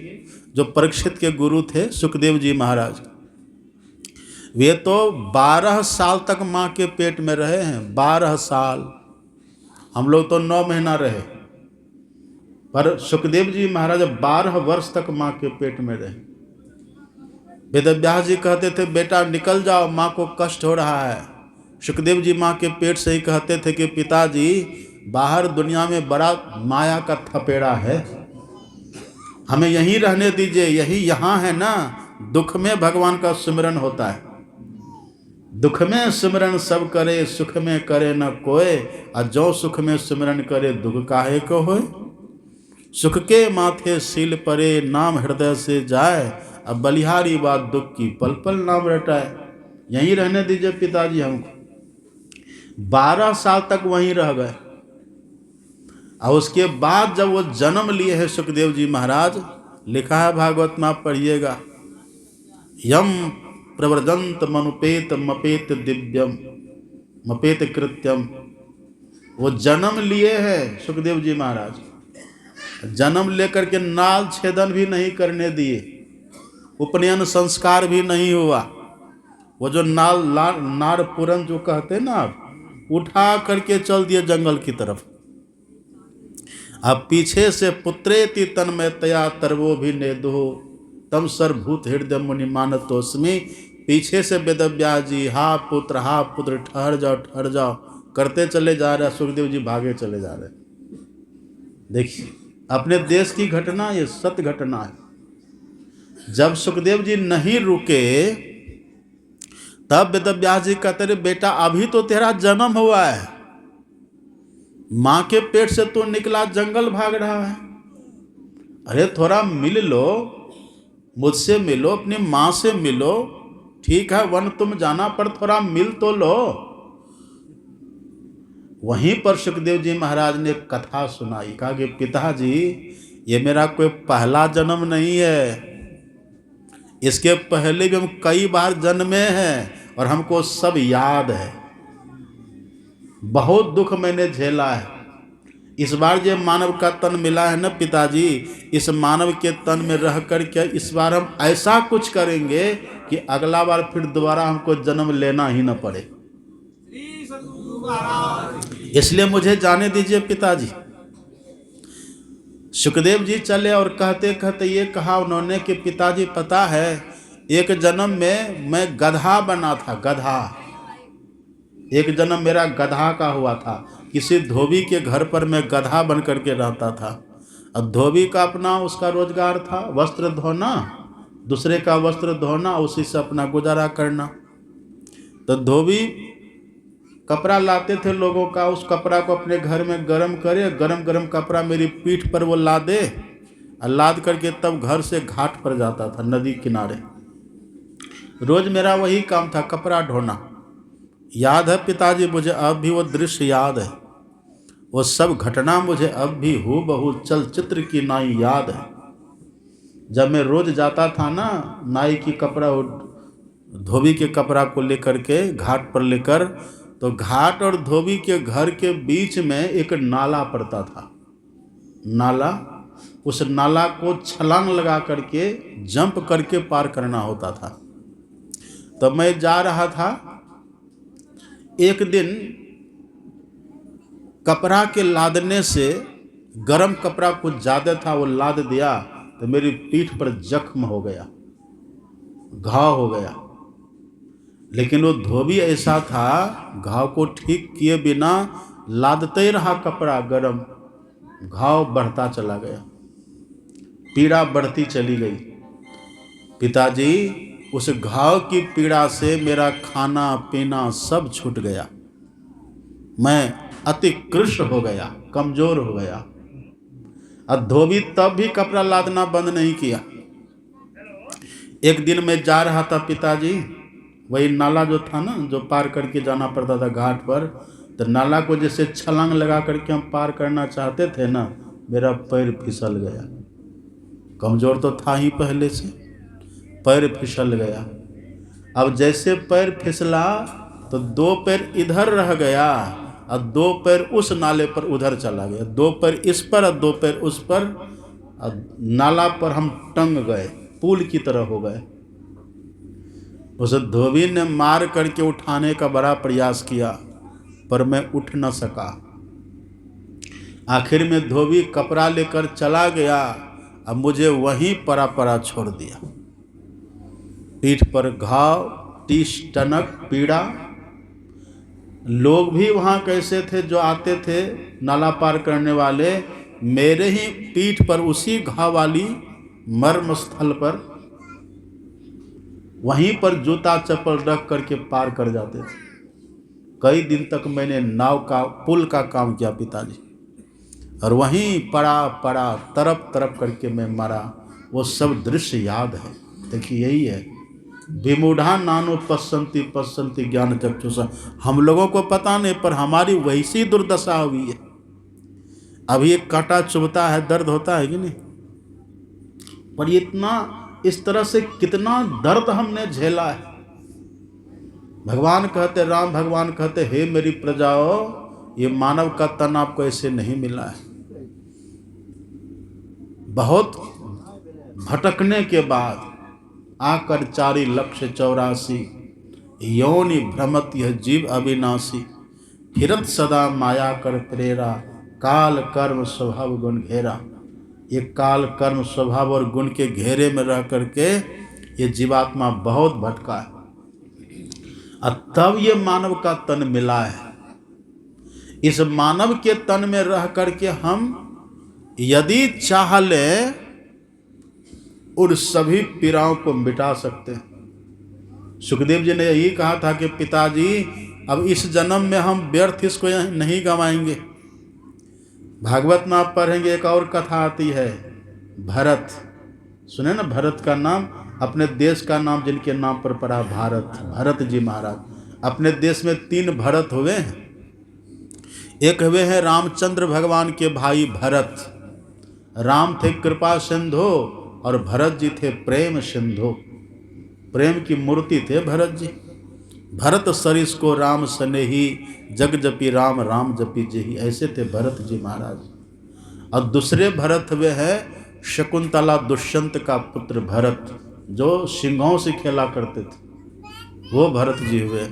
जो परीक्षित के गुरु थे सुखदेव जी महाराज, वे तो 12 साल तक माँ के पेट में रहे हैं। 12 साल, हम लोग तो 9 महीना रहे, पर सुखदेव जी महाराज 12 वर्ष तक माँ के पेट में रहे। वेदव्यास जी कहते थे बेटा निकल जाओ, माँ को कष्ट हो रहा है। सुखदेव जी माँ के पेट से ही कहते थे कि पिताजी बाहर दुनिया में बड़ा माया का थपेड़ा है, हमें यहीं रहने दीजिए, यही यहाँ है ना। दुख में भगवान का सिमरन होता है, दुख में सिमरन सब करे, सुख में करे न कोय, और जो सुख में सिमरन करे दुख काहे को होए। सुख के माथे सील परे, नाम हृदय से जाए, अब बलिहारी बात दुख की पल पल नाम रटाए। यहीं रहने दीजिए पिताजी हमको। 12 साल तक वहीं रह गए, और उसके बाद जब वो जन्म लिए हैं सुखदेव जी महाराज, लिखा है भागवत में, आप पढ़िएगा, यम प्रव्रजंत मनुपेत मपेत दिव्यम मपेत कृत्यम। वो जन्म लिए हैं सुखदेव जी महाराज, जन्म लेकर के नाल छेदन भी नहीं करने दिए, उपनयन संस्कार भी नहीं हुआ। वो जो नार पुरन जो कहते ना, उठा करके चल दिए जंगल की तरफ। अब पीछे से पुत्रेति तन्मयतया तरवो भी नेदो तम सर्वभूत हृदय मुनि मानतोस्मि। पीछे से वेदव्यास जी हा पुत्र ठहर जाओ करते चले जा रहे, सुखदेव जी भागे चले जा रहे। देखिए अपने देश की घटना, ये सत्य घटना है। जब सुखदेव जी नहीं रुके तब वेदव्यास जी कहते रहे बेटा अभी तो तेरा जन्म हुआ है, माँ के पेट से तो निकला, जंगल भाग रहा है, अरे थोड़ा मिल लो, मुझसे मिलो, अपनी माँ से मिलो, ठीक है वन तुम जाना, पर थोड़ा मिल तो लो। वहीं पर सुखदेव जी महाराज ने कथा सुनाई, कहा कि पिताजी ये मेरा कोई पहला जन्म नहीं है, इसके पहले भी हम कई बार जन्मे हैं और हमको सब याद है, बहुत दुख मैंने झेला है। इस बार जो मानव का तन मिला है ना पिताजी, इस मानव के तन में रह कर के इस बार हम ऐसा कुछ करेंगे कि अगला बार फिर दोबारा हमको जन्म लेना ही न पड़े, इसलिए मुझे जाने दीजिए पिताजी। सुखदेव जी चले और कहते कहते ये कहा उन्होंने कि पिताजी पता है एक जन्म में मैं गधा बना था, गधा, एक जन्म मेरा गधा का हुआ था। किसी धोबी के घर पर मैं गधा बन करके रहता था। अब धोबी का अपना उसका रोजगार था, वस्त्र धोना, दूसरे का वस्त्र धोना, उसी से अपना गुजारा करना। तो धोबी कपड़ा लाते थे लोगों का, उस कपड़ा को अपने घर में गरम करे, गरम गरम कपड़ा मेरी पीठ पर वो ला दे, और लाद करके तब घर से घाट पर जाता था, नदी किनारे। रोज मेरा वही काम था, कपड़ा ढोना। याद है पिताजी मुझे अब भी वो दृश्य याद है, वो सब घटना मुझे अब भी हूबहू चलचित्र की नाई याद है। जब मैं रोज जाता था ना नाई की कपड़ा, धोबी के कपड़ा को लेकर के घाट पर लेकर, तो घाट और धोबी के घर के बीच में एक नाला पड़ता था, नाला, उस नाला को छलांग लगा करके जंप करके पार करना होता था। तो मैं जा रहा था एक दिन कपड़ा के लादने से, गरम कपड़ा कुछ ज़्यादा था, वो लाद दिया तो मेरी पीठ पर जख्म हो गया, घाव हो गया। लेकिन वो धोबी ऐसा था, घाव को ठीक किए बिना लादते ही रहा कपड़ा गरम, घाव बढ़ता चला गया, पीड़ा बढ़ती चली गई। पिताजी, उस घाव की पीड़ा से मेरा खाना पीना सब छूट गया, मैं अति कृष्ण हो गया, कमजोर हो गया। अब धोबी तब भी कपड़ा लादना बंद नहीं किया। एक दिन मैं जा रहा था पिताजी, वही नाला जो था ना, जो पार करके जाना पड़ता था घाट पर, तो नाला को जैसे छलांग लगा करके हम पार करना चाहते थे ना, मेरा पैर फिसल गया। कमजोर तो था ही पहले से, पैर फिसल गया। अब जैसे पैर फिसला तो दो पैर इधर रह गया और दो पैर उस नाले पर उधर चला गया, दो पैर इस पर और दो पैर उस पर, और नाला पर हम टंग गए, पुल की तरह हो गए। उस धोबी ने मार करके उठाने का बड़ा प्रयास किया, पर मैं उठ न सका। आखिर में धोबी कपड़ा लेकर चला गया, अब मुझे वहीं परा छोड़ दिया। पीठ पर घाव, 30 टनक पीड़ा। लोग भी वहाँ कैसे थे जो आते थे नाला पार करने वाले, मेरे ही पीठ पर उसी घाव वाली मर्म स्थल पर, वहीं पर जूता चप्पल रख करके पार कर जाते थे। कई दिन तक मैंने नाव का, पुल का काम किया पिताजी, और वहीं पड़ा तरप तरप करके मैं मरा। वो सब दृश्य याद है। देखिए यही है, विमूढ़ा नानो पश्यन्ति पश्यन्ति ज्ञान चक्षुषा। हम लोगों को पता नहीं, पर हमारी वैसी दुर्दशा हुई है। अभी एक कांटा चुभता है, दर्द होता है कि नहीं, पर इतना, इस तरह से कितना दर्द हमने झेला है। भगवान कहते, राम भगवान कहते, हे मेरी प्रजाओ, ये मानव का तन आपको ऐसे नहीं मिला है। बहुत भटकने के बाद आकर 4,84,000 योनि भ्रमत यह जीव अविनाशी, फिरत सदा माया कर प्रेरा, काल कर्म स्वभाव गुण घेरा। ये काल कर्म स्वभाव और गुण के घेरे में रह करके ये जीवात्मा बहुत भटका है, और तब ये मानव का तन मिला है। इस मानव के तन में रह करके हम यदि चाह लें उन सभी पीड़ाओं को मिटा सकते हैं। सुखदेव जी ने यही कहा था कि पिताजी, अब इस जन्म में हम व्यर्थ इसको नहीं गंवाएंगे। भागवत में आप पढ़ेंगे, एक और कथा आती है, भरत, सुने ना भरत का नाम, अपने देश का नाम जिनके नाम पर पड़ा भारत, भरत जी महाराज। अपने देश में 3 भरत हुए हैं। एक हुए हैं रामचंद्र भगवान के भाई भरत। राम थे कृपा सिंधु और भरत जी थे प्रेम सिंधु, प्रेम की मूर्ति थे भरत जी। भरत सरिस को राम सनेही, जग जपी राम राम जपी जेही, ऐसे थे भरत जी महाराज। और दूसरे भरत हुए हैं शकुंतला दुष्यंत का पुत्र भरत, जो सिंहों से खेला करते थे, वो भरत जी हुए।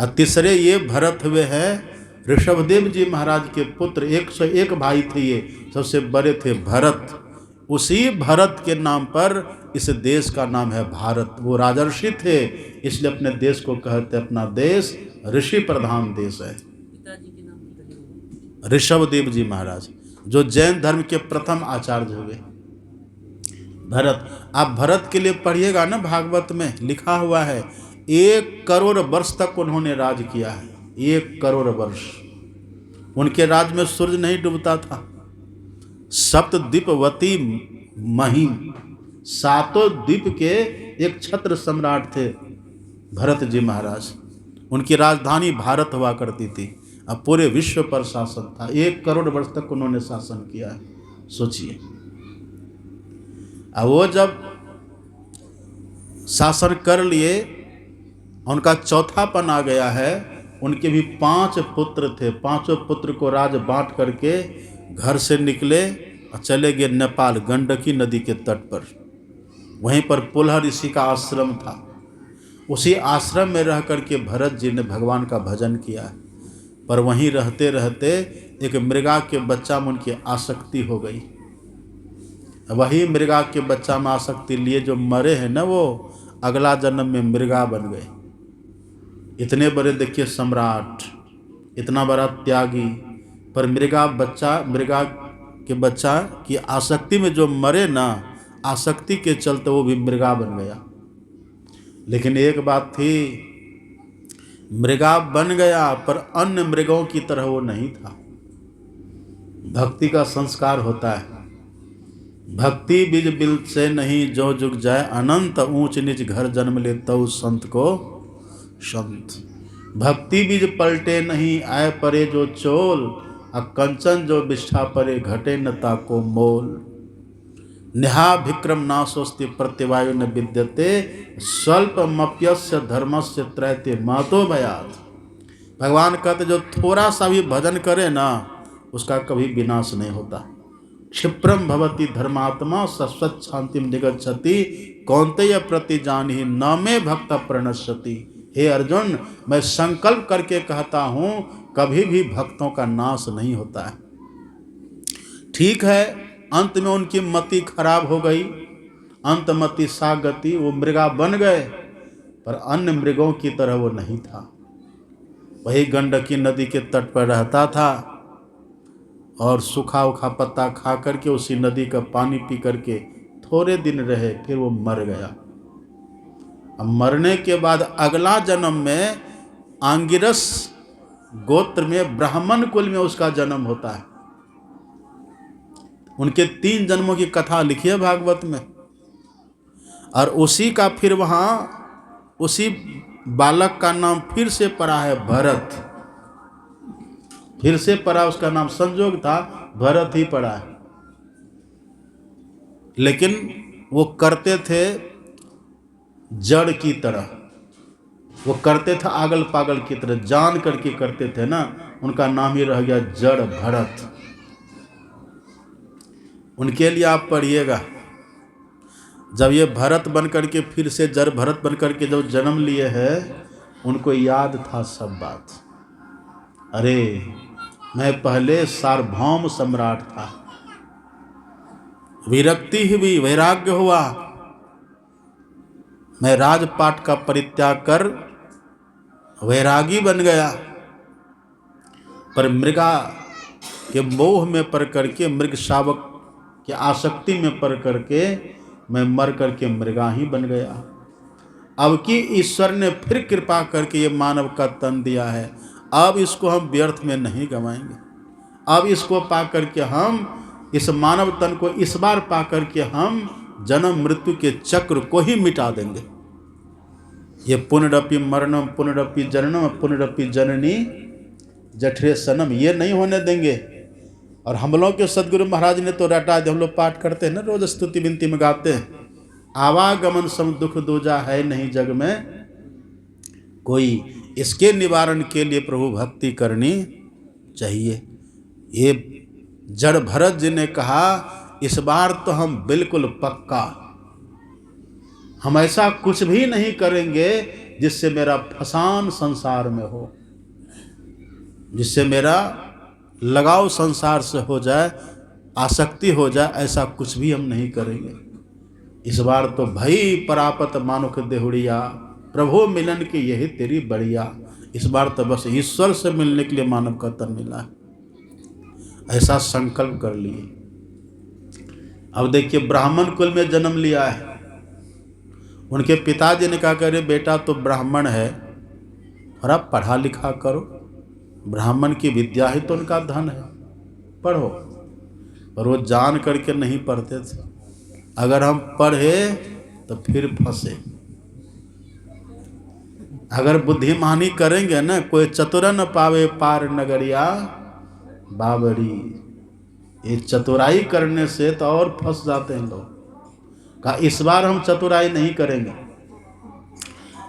और तीसरे ये भरत हुए हैं ऋषभदेव जी महाराज के पुत्र, 101 भाई थे ये, सबसे बड़े थे भरत। उसी भरत के नाम पर इस देश का नाम है भारत। वो राजर्षि थे, इसलिए अपने देश को कहते, अपना देश ऋषि प्रधान देश है। ऋषभदेव जी महाराज जो जैन धर्म के प्रथम आचार्य हुए। भरत, आप भरत के लिए पढ़िएगा ना, भागवत में लिखा हुआ है 1 करोड़ वर्ष तक उन्होंने राज किया है। 1 करोड़ वर्ष उनके राज में सूरज नहीं डूबता था। सप्तद्वीपवती महिम, 7 द्वीप के एक छत्र सम्राट थे भरत जी महाराज। उनकी राजधानी भारत हुआ करती थी। अब पूरे विश्व पर शासन था। 1 करोड़ वर्ष तक उन्होंने शासन किया है, सोचिए। अब वो जब शासन कर लिए, उनका चौथापन आ गया है। उनके भी 5 पुत्र थे। 5 पुत्र को राज बांट करके घर से निकले और चले गए नेपाल, गंडकी नदी के तट पर। वहीं पर पुलह ऋषि का आश्रम था। उसी आश्रम में रह करके भरत जी ने भगवान का भजन किया, पर वहीं रहते रहते एक मृगा के बच्चा में उनकी आसक्ति हो गई। वही मृगा के बच्चा में आसक्ति लिए जो मरे हैं ना, वो अगला जन्म में मृगा बन गए। इतने बड़े देखिए सम्राट, इतना बड़ा त्यागी, पर मृगा के बच्चा की आसक्ति में जो मरे ना, आसक्ति के चलते वो भी मृगा बन गया। लेकिन एक बात थी, मृगा बन गया पर अन्य मृगों की तरह वो नहीं था। भक्ति का संस्कार होता है। भक्ति बीज बिल से नहीं जो जुग जाए अनंत, ऊंच नीच घर जन्म ले तऊ संत को संत। भक्ति बीज पलटे नहीं आए परे जो चोल, आ कंचन जो बिष्ठा परे घटे न ताको मोल। नेहा विक्रम नाशोस्ति प्रत्यवायु न विद्यते, स्वल्पमप्यस्य धर्मस्य त्रैते महतो भयात्। भगवान कहते जो थोड़ा सा भी भजन करे ना, उसका कभी विनाश नहीं होता। क्षिप्रम भवति धर्मात्मा सस्वत शांतिम निगच्छति, कौन्तेय प्रति जानी न मे भक्त प्रणश्यति। हे अर्जुन, मैं संकल्प करके कहता हूँ, कभी भी भक्तों का नाश नहीं होता है। ठीक है, अंत में उनकी मति खराब हो गई, अंतमति सा गति, वो मृगा बन गए, पर अन्य मृगों की तरह वो नहीं था। वही गंडकी नदी के तट पर रहता था और सूखा उखा पत्ता खा करके उसी नदी का पानी पी करके थोड़े दिन रहे, फिर वो मर गया। अब मरने के बाद अगला जन्म में आंगिरस गोत्र में ब्राह्मण कुल में उसका जन्म होता है। उनके 3 जन्मों की कथा लिखी है भागवत में, और उसी का फिर वहाँ उसी बालक का नाम फिर से पड़ा है भरत। फिर से पड़ा, उसका नाम संजोग था, भरत ही पड़ा है। लेकिन वो करते थे जड़ की तरह, वो करते थे आगल पागल की तरह, जान करके करते थे ना, उनका नाम ही रह गया जड़ भरत। उनके लिए आप पढ़िएगा, जब ये भरत बन करके फिर से जड़ भरत बन करके जब जन्म लिए हैं, उनको याद था सब बात। अरे मैं पहले सार्वभौम सम्राट था, विरक्ति हुई, वैराग्य हुआ, मैं राजपाट का परित्याग कर वैरागी बन गया, पर मृगा के मोह में पड़ करके, मृग शावक की आसक्ति में पड़ करके मैं मर करके मृगा ही बन गया। अब कि ईश्वर ने फिर कृपा करके ये मानव का तन दिया है, अब इसको हम व्यर्थ में नहीं गंवाएंगे। अब इसको पा करके हम, इस मानव तन को इस बार पा करके हम जन्म मृत्यु के चक्र को ही मिटा देंगे। ये पुनरपि मरणम पुनरपि जननम पुनरपि जननी जठरे सनम, ये नहीं होने देंगे। और हम लोग के सदगुरु महाराज ने तो रटा दे, हम लोग पाठ करते हैं ना, रोज स्तुति विनती में गाते हैं, आवागमन सम दुख दूजा है नहीं जग में कोई, इसके निवारण के लिए प्रभु भक्ति करनी चाहिए। ये जड़ भरत जी ने कहा, इस बार तो हम बिल्कुल पक्का, हम ऐसा कुछ भी नहीं करेंगे जिससे मेरा फसान संसार में हो, जिससे मेरा लगाव संसार से हो जाए, आसक्ति हो जाए, ऐसा कुछ भी हम नहीं करेंगे। इस बार तो भई परापत मानुख देहुड़िया, प्रभु मिलन की यही तेरी बढ़िया। इस बार तो बस ईश्वर से मिलने के लिए मानव का तन मिला है, ऐसा संकल्प कर लिए। अब देखिए ब्राह्मण कुल में जन्म लिया है, उनके पिताजी ने कहा, करे बेटा तो ब्राह्मण है, थोड़ा पढ़ा लिखा करो, ब्राह्मण की विद्या ही तो उनका धन है, पढ़ो। पर वो जान करके नहीं पढ़ते थे। अगर हम पढ़े तो फिर फंसे, अगर बुद्धिमानी करेंगे ना, कोई चतुर न पावे पार नगरिया बाबरी, ये चतुराई करने से तो और फंस जाते हैं लोग। कहा इस बार हम चतुराई नहीं करेंगे।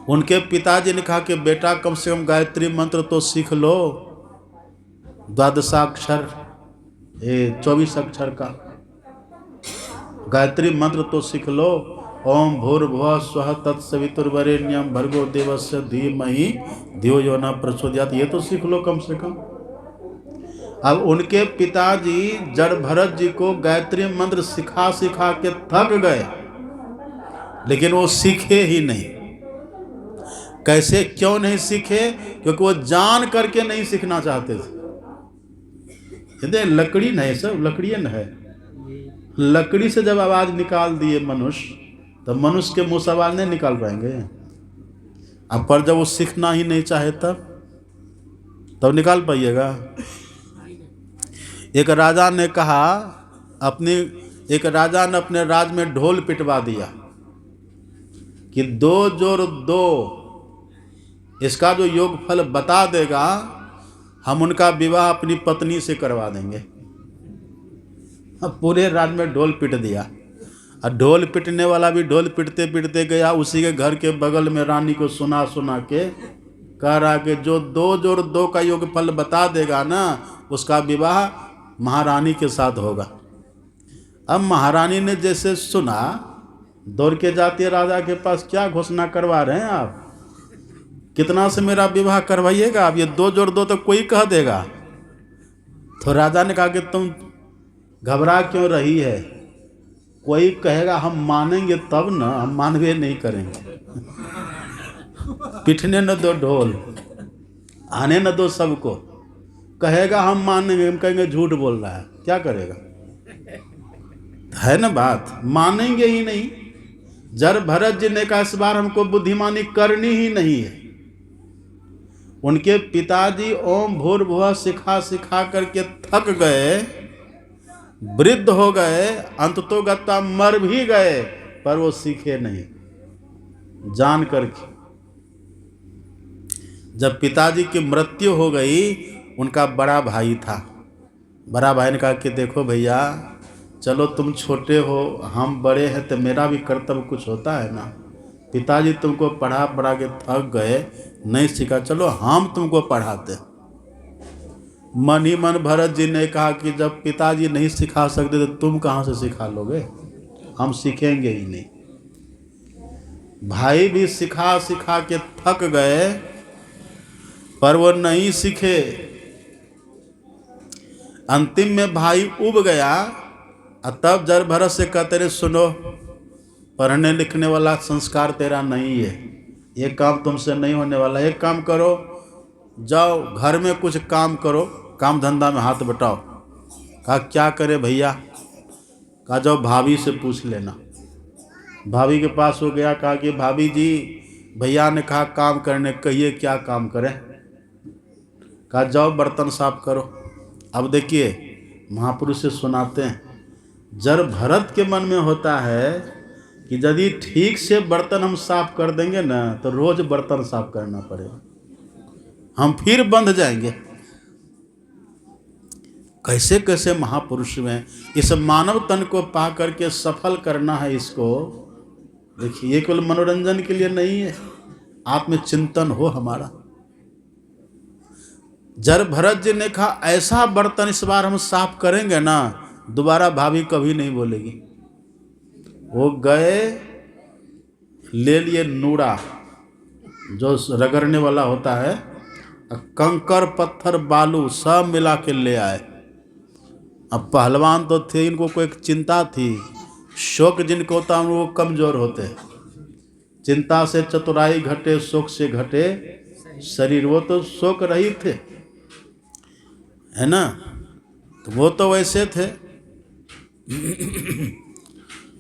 उनके पिताजी ने कहा कि बेटा कम से कम गायत्री मंत्र तो सीख लो, 12 24 अक्षर का गायत्री मंत्र तो सीख लो, ओम भूर्भुवः स्वः तत्सवितुर्वरेण्यं भर्गो देवस्य धीमहि धियो यो न प्रचोदयात्। ये तो सीख लो कम से कम। अब उनके पिताजी जड़ भरत जी को गायत्री मंत्र सिखा सिखा के थक गए, लेकिन वो सीखे ही नहीं। कैसे, क्यों नहीं सीखे? क्योंकि वो जान करके नहीं सीखना चाहते थे। लकड़ी नहीं, सब लकड़ी न है। लकड़ी से जब आवाज निकाल दिए मनुष्य, तो मनुष्य के मुंह से आवाज नहीं निकाल पाएंगे। अब पर जब वो सीखना ही नहीं चाहे तब निकाल पाइएगा? एक राजा ने अपने राज में ढोल पिटवा दिया कि 2 जोड़ 2 इसका जो योग फल बता देगा, हम उनका विवाह अपनी पत्नी से करवा देंगे। अब पूरे राज में ढोल पिट दिया। और ढोल पिटने वाला भी ढोल पिटते पिटते गया, उसी के घर के बगल में रानी को सुना सुना के कह रहा कि जो 2 जोड़ 2 का योग फल बता देगा ना, उसका विवाह महारानी के साथ होगा। अब महारानी ने जैसे सुना, दौड़ के जाती है राजा के पास, क्या घोषणा करवा रहे हैं आप? कितना से मेरा विवाह करवाइएगा? अब ये 2 जोड़ 2 तो कोई कह देगा। तो राजा ने कहा कि तुम घबरा क्यों रही है? कोई कहेगा हम मानेंगे तब ना, हम मानवे नहीं करेंगे। पिटने न दो ढोल, आने न दो सबको। कहेगा हम मानेंगे, हम कहेंगे झूठ बोल रहा है, क्या करेगा? है ना बात, मानेंगे ही नहीं। जड़ भरत जी ने कहा इस बार हमको बुद्धिमानी करनी ही नहीं है। उनके पिताजी ओम भूर्भुवः सिखा सिखा करके थक गए, वृद्ध हो गए, अंततोगत्वा मर भी गए, पर वो सीखे नहीं जान करके। जब पिताजी की मृत्यु हो गई, उनका बड़ा भाई था। बड़ा भाई ने कहा कि देखो भैया, चलो तुम छोटे हो, हम बड़े हैं, तो मेरा भी कर्तव्य कुछ होता है ना। पिताजी तुमको पढ़ा पढ़ा के थक गए, नहीं सीखा, चलो हम तुमको पढ़ाते। मन ही मन भरत जी ने कहा कि जब पिताजी नहीं सिखा सकते तो तुम कहाँ से सिखा लोगे? हम सीखेंगे ही नहीं। भाई भी सिखा सिखा के थक गए, पर वो नहीं सीखे। अंतिम में भाई उब गया, और तब जड़ भरत से कहते रहे सुनो, पढ़ने लिखने वाला संस्कार तेरा नहीं है, ये काम तुमसे नहीं होने वाला। एक काम करो, जाओ घर में कुछ काम करो, काम धंधा में हाथ बटाओ। कहा क्या करे भैया? कहा जाओ भाभी से पूछ लेना। भाभी के पास हो गया, कहा कि भाभी जी, भैया ने कहा काम करने, कहिए क्या काम करें? कहा जाओ बर्तन साफ करो। अब देखिए महापुरुष से सुनाते हैं, जड़ भरत के मन में होता है कि यदि ठीक से बर्तन हम साफ कर देंगे ना, तो रोज बर्तन साफ करना पड़ेगा, हम फिर बंध जाएंगे। कैसे कैसे महापुरुष में इस मानव तन को पा करके सफल करना है इसको। देखिए, ये केवल मनोरंजन के लिए नहीं है, आत्मचिंतन हो हमारा। जड़ भरत जी ने कहा ऐसा बर्तन इस बार हम साफ करेंगे ना, दोबारा भाभी कभी नहीं बोलेगी। वो गए, ले लिए नूड़ा जो रगड़ने वाला होता है, कंकर पत्थर बालू सब मिला के ले आए। अब पहलवान तो थे, इनको कोई चिंता थी, शौक जिनको होता वो कमजोर होते। चिंता से चतुराई घटे, शौक से घटे शरीर। वो तो शौक रहित थे, है ना, तो वो तो वैसे थे।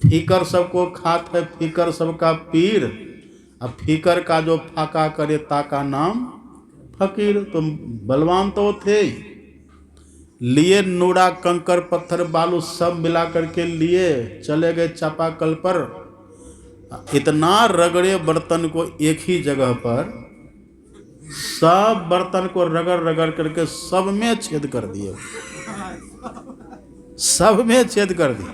फीकर सबको खात है, फीकर सबका पीर। अब फीकर का जो फाका करे ताका नाम फकीर। तो बलवान तो थे ही। लिए नूड़ा कंकर पत्थर बालू सब मिला करके लिए, चले गए चापाकल पर। इतना रगड़े बर्तन को एक ही जगह पर, सब बर्तन को रगड़ रगड़ करके सब में छेद कर दिए, सब में छेद कर दिए।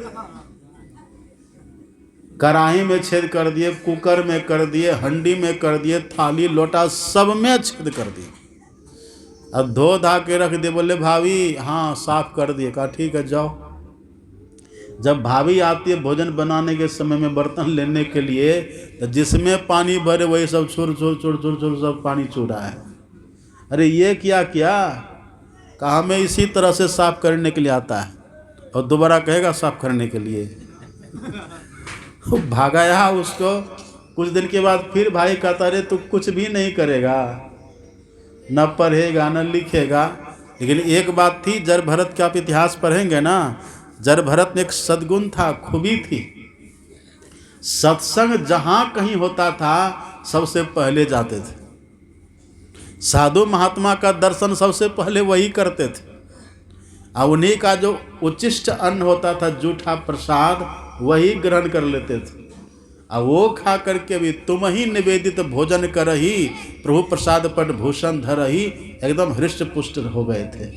कढ़ाई में छेद कर दिए, कुकर में कर दिए, हंडी में कर दिए, थाली लोटा सब में छेद कर दिए। अब धो धा के रख दिए। बोले भाभी हाँ साफ कर दिए। कहा ठीक है जाओ। जब भाभी आती है भोजन बनाने के समय में बर्तन लेने के लिए, तो जिसमें पानी भरे वही सब छुर छुर छुर छुर छुर सब पानी छू रहा है। अरे ये क्या किया? कहा हमें इसी तरह से साफ करने के लिए आता है, और दोबारा कहेगा साफ करने के लिए। भागाया उसको। कुछ दिन के बाद फिर भाई कहता, अरे तू कुछ भी नहीं करेगा, न पढ़ेगा न लिखेगा। लेकिन एक बात थी, जर भरत का आप इतिहास पढ़ेंगे ना, जर भरत में एक सद्गुण था, खूबी थी। सत्संग जहाँ कहीं होता था सबसे पहले जाते थे। साधु महात्मा का दर्शन सबसे पहले वही करते थे, और उन्हीं का जो उच्चिष्ट अन्न होता था, जूठा प्रसाद, वही ग्रहण कर लेते थे। और वो खा करके भी तुम ही निवेदित भोजन करही, प्रभु प्रसाद पट भूषण धरही, एकदम हृष्ट पुष्ट हो गए थे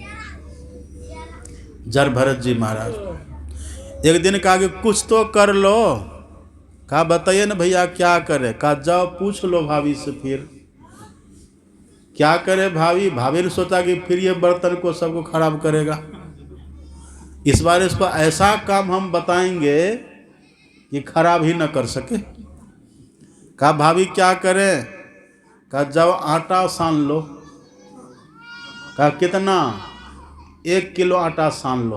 जर भरत जी महाराज। एक दिन कहा कि कुछ तो कर लो। कहा बताइए ना भैया क्या करे? कहा जाओ पूछ लो भाभी से। फिर क्या करे भाभी? भाभी ने सोचा कि फिर ये बर्तन को सबको खराब करेगा, इस बार इसको ऐसा काम हम बताएंगे कि खराब ही न कर सके। कहा भाभी क्या करें? कहा जाओ आटा सान लो। कहा कितना? 1 किलो आटा सान लो।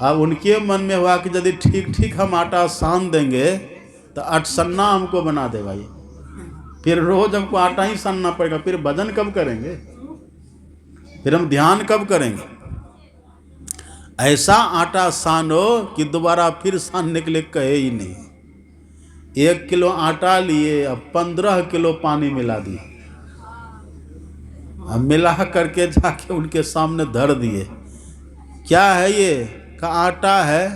अब उनके मन में हुआ कि यदि ठीक ठीक हम आटा सान देंगे तो अटसन्ना हमको बना देगा ये, फिर रोज हमको आटा ही सानना पड़ेगा, फिर भजन कब करेंगे, फिर हम ध्यान कब करेंगे। ऐसा आटा सानो कि दोबारा फिर सानने के लिए कहे ही नहीं। 1 किलो आटा लिए, अब 15 किलो पानी मिला दिए, अब मिला करके जाके उनके सामने धर दिए। क्या है ये? का आटा है।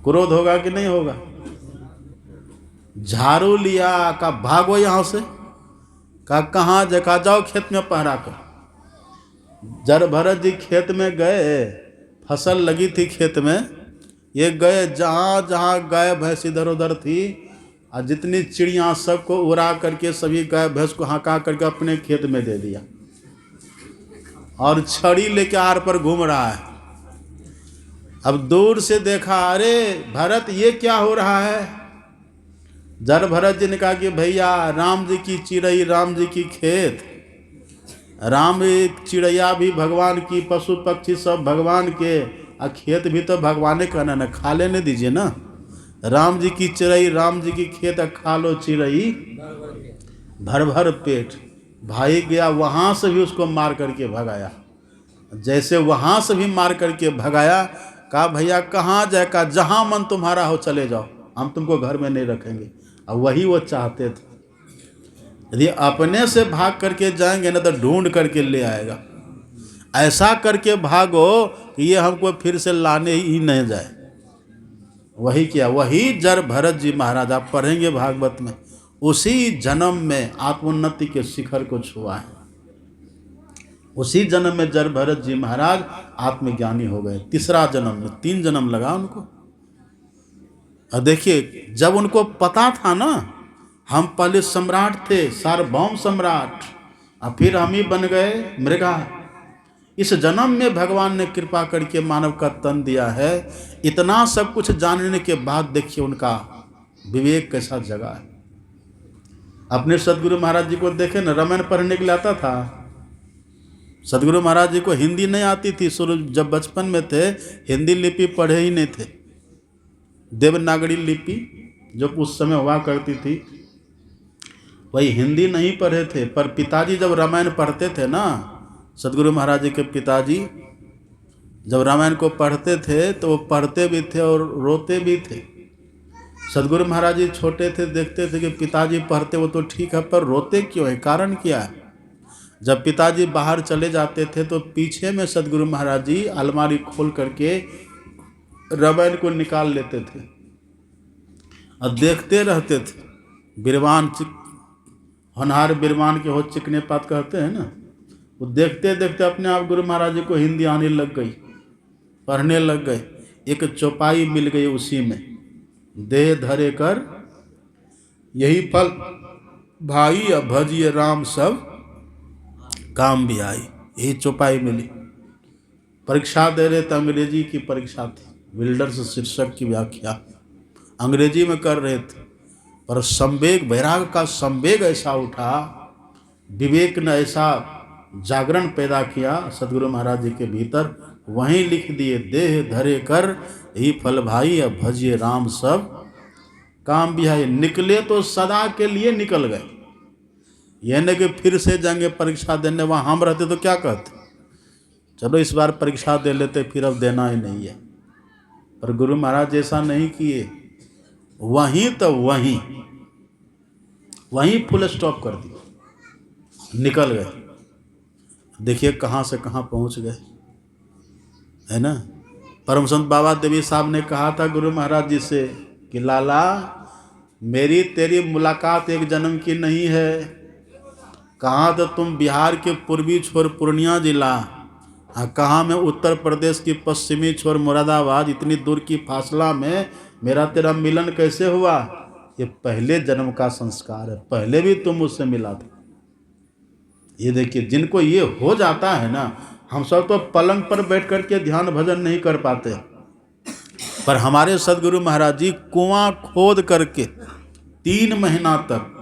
क्रोध होगा कि नहीं होगा? झाड़ू लिया, का भागो यहाँ से। का कहाँ जगह? जाओ खेत में पहरा कर। जर भरत जी खेत में गए, फसल लगी थी खेत में, ये गए जहाँ जहाँ गाय भैंस इधर उधर थी, और जितनी चिड़ियाँ सबको उड़ा करके सभी गाय भैंस को हका करके अपने खेत में दे दिया, और छड़ी लेके आर पर घूम रहा है। अब दूर से देखा, अरे भरत ये क्या हो रहा है? जर भरत जी ने कहा कि भैया राम जी की चिड़ई, राम जी की खेत, राम चिड़ैया भी भगवान की, पशु पक्षी सब भगवान के, और खेत भी तो भगवान का ना, खा लेने दीजिए ना। राम जी की चिड़ई, राम जी की खेत, खा लो चिड़ई भर भर पेट। भाई गया वहाँ से भी उसको मार करके भगाया। जैसे वहाँ से भी मार करके भगाया, कहा भैया कहाँ जाए? का जहाँ मन तुम्हारा हो चले जाओ, हम तुमको घर में नहीं रखेंगे। और वही वो चाहते थे, यदि अपने से भाग करके जाएंगे ना तो ढूंढ करके ले आएगा। ऐसा करके भागो कि ये हमको फिर से लाने ही नहीं जाए। वही किया, वही जर भरत जी महाराज, आप पढ़ेंगे भागवत में, उसी जन्म में आत्मोन्नति के शिखर को छुआ है। उसी जन्म में जर भरत जी महाराज आत्मज्ञानी हो गए। तीसरा जन्म में, 3 जन्म लगा उनको। और देखिए जब उनको पता था ना, हम पहले सम्राट थे, सार्वभौम सम्राट, और फिर हम ही बन गए मृगा। इस जन्म में भगवान ने कृपा करके मानव का तन दिया है। इतना सब कुछ जानने के बाद देखिए उनका विवेक कैसा जगा है। अपने सदगुरु महाराज जी को देखे ना, रामायण पढ़ने के लिए आता था। सदगुरु महाराज जी को हिंदी नहीं आती थी, शुरू जब बचपन में थे हिंदी लिपि पढ़े ही नहीं थे। देवनागरी लिपि जो उस समय हुआ करती थी, वही हिंदी नहीं पढ़े थे। पर पिताजी जब रामायण पढ़ते थे ना, सदगुरु महाराज जी के पिताजी जब रामायण को पढ़ते थे तो वो पढ़ते भी थे और रोते भी थे। सदगुरु महाराज जी छोटे थे, देखते थे कि पिताजी पढ़ते वो तो ठीक है, पर रोते क्यों है, कारण क्या है? जब पिताजी बाहर चले जाते थे तो पीछे में सदगुरु महाराज जी अलमारी खोल करके रामायण को निकाल लेते थे और देखते रहते थे। बिरवान, होनहार बिरवान के हो चिकने पात कहते हैं ना, वो देखते देखते अपने आप गुरु महाराज जी को हिंदी आने लग गई, पढ़ने लग गए। एक चौपाई मिल गई उसी में, देह धरे कर यही फल भाई, अब भजिए राम सब काम भी आई। यही चौपाई मिली। परीक्षा दे रहे थे, अंग्रेजी की परीक्षा थी। विल्डर्स शीर्षक की व्याख्या अंग्रेजी में कर रहे थे, पर संवेग, वैराग का संवेग ऐसा उठा, विवेक ने ऐसा जागरण पैदा किया सदगुरु महाराज जी के भीतर, वहीं लिख दिए, देह धरे कर ही फल भाई, अब भजिए राम सब काम बिहाई। निकले तो सदा के लिए निकल गए, यह नहीं कि फिर से जाएंगे परीक्षा देने, वहाँ हम रहते तो क्या कहते, चलो इस बार परीक्षा दे लेते, फिर अब देना ही नहीं है। पर गुरु महाराज ऐसा नहीं किए, वहीं तो वहीं फुल स्टॉप कर दिया, निकल गए। देखिए कहाँ से कहाँ पहुँच गए, है ना। परम संत बाबा देवी साहब ने कहा था गुरु महाराज जी से कि लाला, मेरी तेरी मुलाकात एक जन्म की नहीं है। कहाँ तो तुम बिहार के पूर्वी छोर पूर्णिया जिला, कहाँ में उत्तर प्रदेश की पश्चिमी छोर मुरादाबाद, इतनी दूर की फासला में मेरा तेरा मिलन कैसे हुआ? ये पहले जन्म का संस्कार है, पहले भी तुम मुझसे मिला था। ये देखिए, जिनको ये हो जाता है ना, हम सब तो पलंग पर बैठ कर के ध्यान भजन नहीं कर पाते, पर हमारे सदगुरु महाराज जी कुआं खोद करके 3 महीना तक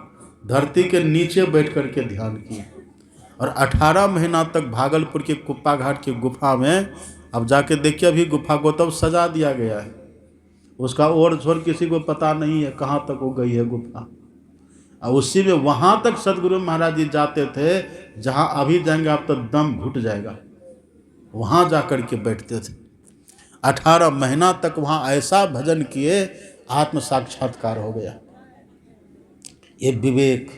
धरती के नीचे बैठ कर के ध्यान किए, और 18 महीना तक भागलपुर के कुप्पा घाट की गुफा में, अब जाके देखिए अभी गुफा को तो जला दिया गया है, उसका ओर छोर किसी को पता नहीं है कहाँ तक हो गई है गुफा। और उसी में वहाँ तक सदगुरु महाराज जी जाते थे, जहाँ अभी जाएंगे आप तो दम घुट जाएगा, वहाँ जा कर के बैठते थे। 18 महीना तक वहाँ ऐसा भजन किए, आत्म साक्षात्कार हो गया। ये विवेक,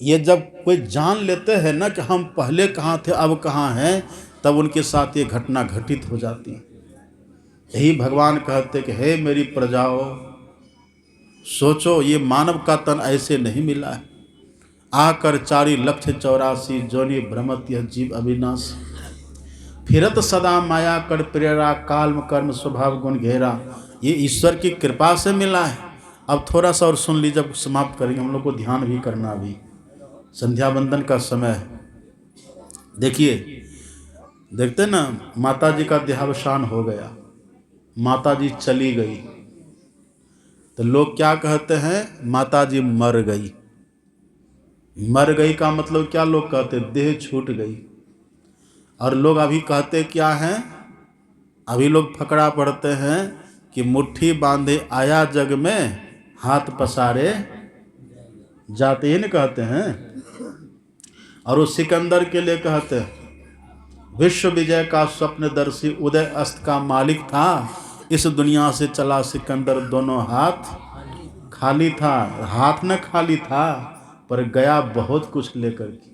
ये जब कोई जान लेते हैं ना कि हम पहले कहाँ थे अब कहाँ हैं, तब उनके साथ ये घटना घटित हो जाती है। यही भगवान कहते कि हे मेरी प्रजाओ, सोचो ये मानव का तन ऐसे नहीं मिला है, आकर 4,84,84 जोनि भ्रमत यह जीव अविनाश, फिरत सदा माया कर प्रेरा, काल कर्म स्वभाव गुण घेरा। ये ईश्वर की कृपा से मिला है। अब थोड़ा सा और सुन लीजिए, जब समाप्त करेंगे, हम लोग को ध्यान भी करना, भी संध्या वंदन का समय है। देखिए, देखते ना, माता जी का देहावसान हो गया, माता जी चली गई, तो लोग क्या कहते हैं, माता जी मर गई। मर गई का मतलब क्या लोग कहते, देह छूट गई। और लोग अभी कहते क्या हैं, अभी लोग फकड़ा पढ़ते हैं कि मुट्ठी बांधे आया जग में, हाथ पसारे जाते, ही नहीं कहते हैं। और उस सिकंदर के लिए कहते हैं, विश्व विजय का स्वप्नदर्शी उदय अस्त का मालिक था, इस दुनिया से चला सिकंदर दोनों हाथ खाली था। हाथ न खाली था, पर गया बहुत कुछ लेकर के।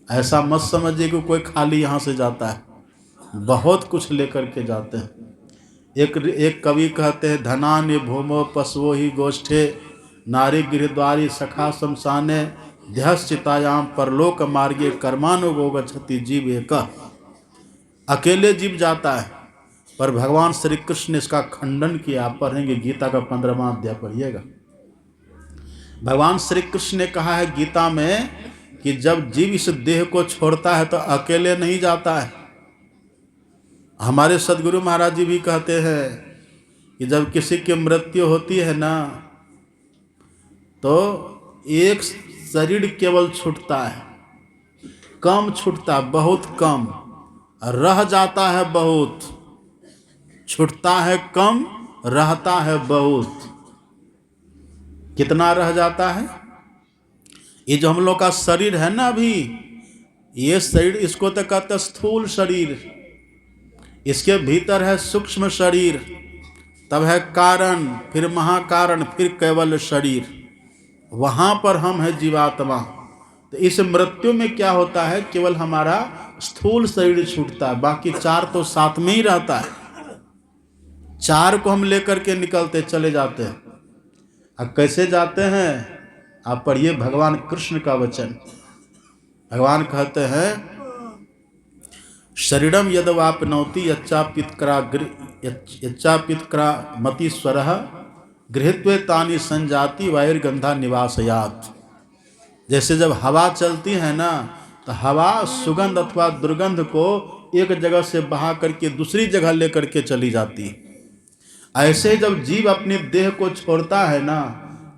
ऐसा मत समझिए कि कोई खाली यहाँ से जाता है, बहुत कुछ लेकर के जाते हैं। एक कवि कहते हैं, धनान्य भूमो पशवो ही गोष्ठे, नारी गृहद्वारी सखा शमशाने, ध्यश्चितायाम परलोक मार्गे कर्मानुगो गच्छति जीव एक। अकेले जीव जाता है, पर भगवान श्री कृष्ण ने इसका खंडन किया। आप पढ़ेंगे गीता का 15वां अध्याय पढ़िएगा। भगवान श्री कृष्ण ने कहा है गीता में कि जब जीव इस देह को छोड़ता है तो अकेले नहीं जाता है। हमारे सदगुरु महाराज जी भी कहते हैं कि जब किसी की मृत्यु होती है ना, तो एक शरीर केवल छूटता है, कम छूटता, बहुत कम, रह जाता है बहुत, छूटता है कम, रहता है बहुत। कितना रह जाता है? ये जो हम लोग का शरीर है ना अभी, ये शरीर, इसको तो कहते हैं स्थूल शरीर, इसके भीतर है सूक्ष्म शरीर, तब है कारण, फिर महाकारण, फिर केवल शरीर, वहाँ पर हम है जीवात्मा। तो इस मृत्यु में क्या होता है, केवल हमारा स्थूल शरीर छूटता है, बाकी 4 तो साथ में ही रहता है। 4 को हम लेकर के निकलते चले जाते हैं। अब कैसे जाते हैं, आप पढ़िए भगवान कृष्ण का वचन। भगवान कहते हैं, शरीरम यदवापनौति यच्चापित्करा मतीश्वरः गृहीत्वे तानि संजाति वायुर्गंधा निवासयात्। जैसे जब हवा चलती है ना, तो हवा सुगंध अथवा दुर्गंध को एक जगह से बहा करके दूसरी जगह लेकर के चली जाती है। ऐसे ही जब जीव अपनी देह को छोड़ता है ना,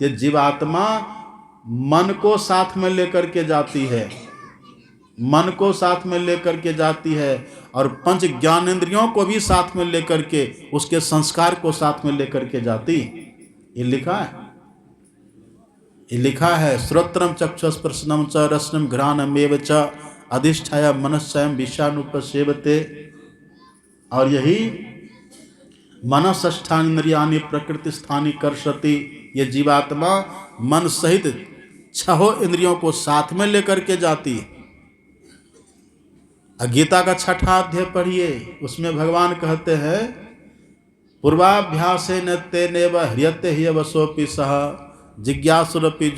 ये जीवात्मा मन को साथ में लेकर के जाती है, मन को साथ में लेकर के जाती है और पंच ज्ञानेंद्रियों को भी साथ में लेकर के, उसके संस्कार को साथ में लेकर के जाती। ये लिखा है, ये लिखा है, श्रोत्रम चक्षुस्पर्शनम च रसनम घ्राणमेव च अधिष्ठाय मनस्सयं विषयानुपसेवते। और यही मनसष्ठानीन्द्रियाणि प्रकृति स्थानी कर्षति, ये जीवात्मा मन सहित छहों इंद्रियों को साथ में लेकर के जाती है। गीता का 6वां अध्याय पढ़िए, उसमें भगवान कहते हैं पूर्वाभ्यासेन तेनेव ह्रियते ह्यवसोऽपि सः जिज्ञासुरपि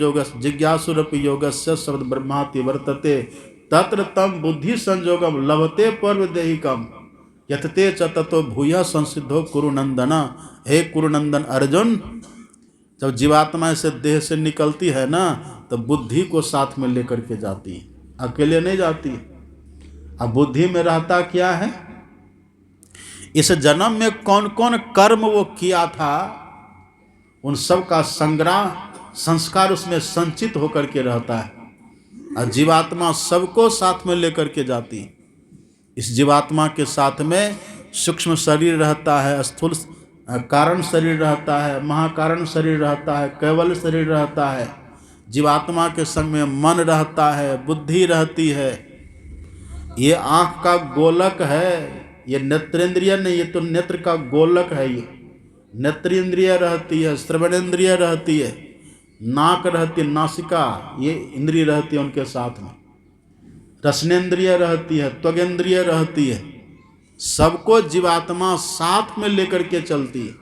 योगस्य शब्द ब्रह्माति वर्तते तत्र तम बुद्धि संयोगम लभते पर्वदेहिकम यतते च ततो भूयः संसिद्धो कुरुनंदन। हे कुरुनंदन अर्जुन, जब जीवात्मा से देह से निकलती है ना, तो बुद्धि को साथ में लेकर के जाती है, अकेले नहीं जाती। अब बुद्धि में रहता क्या है, इस जन्म में कौन कौन कर्म वो किया था, उन सब का संग्रह संस्कार उसमें संचित होकर के रहता है। और जीवात्मा सबको साथ में लेकर के जाती। इस जीवात्मा के साथ में सूक्ष्म शरीर रहता है, स्थूल कारण शरीर रहता है, महाकारण शरीर रहता है, केवल शरीर रहता है। जीवात्मा के संग में मन रहता है, बुद्धि रहती है। ये आँख का गोलक है, ये नेत्रेंद्रिय नहीं, ये तो नेत्र का गोलक है। ये नेत्रेंद्रिय रहती है, श्रवणेंद्रिय रहती है, नाक रहती है, नासिका, ये इंद्रिय रहती है उनके साथ में, रसनेंद्रिय रहती है, त्वगेंद्रिय रहती है। सबको जीवात्मा साथ में लेकर के चलती है।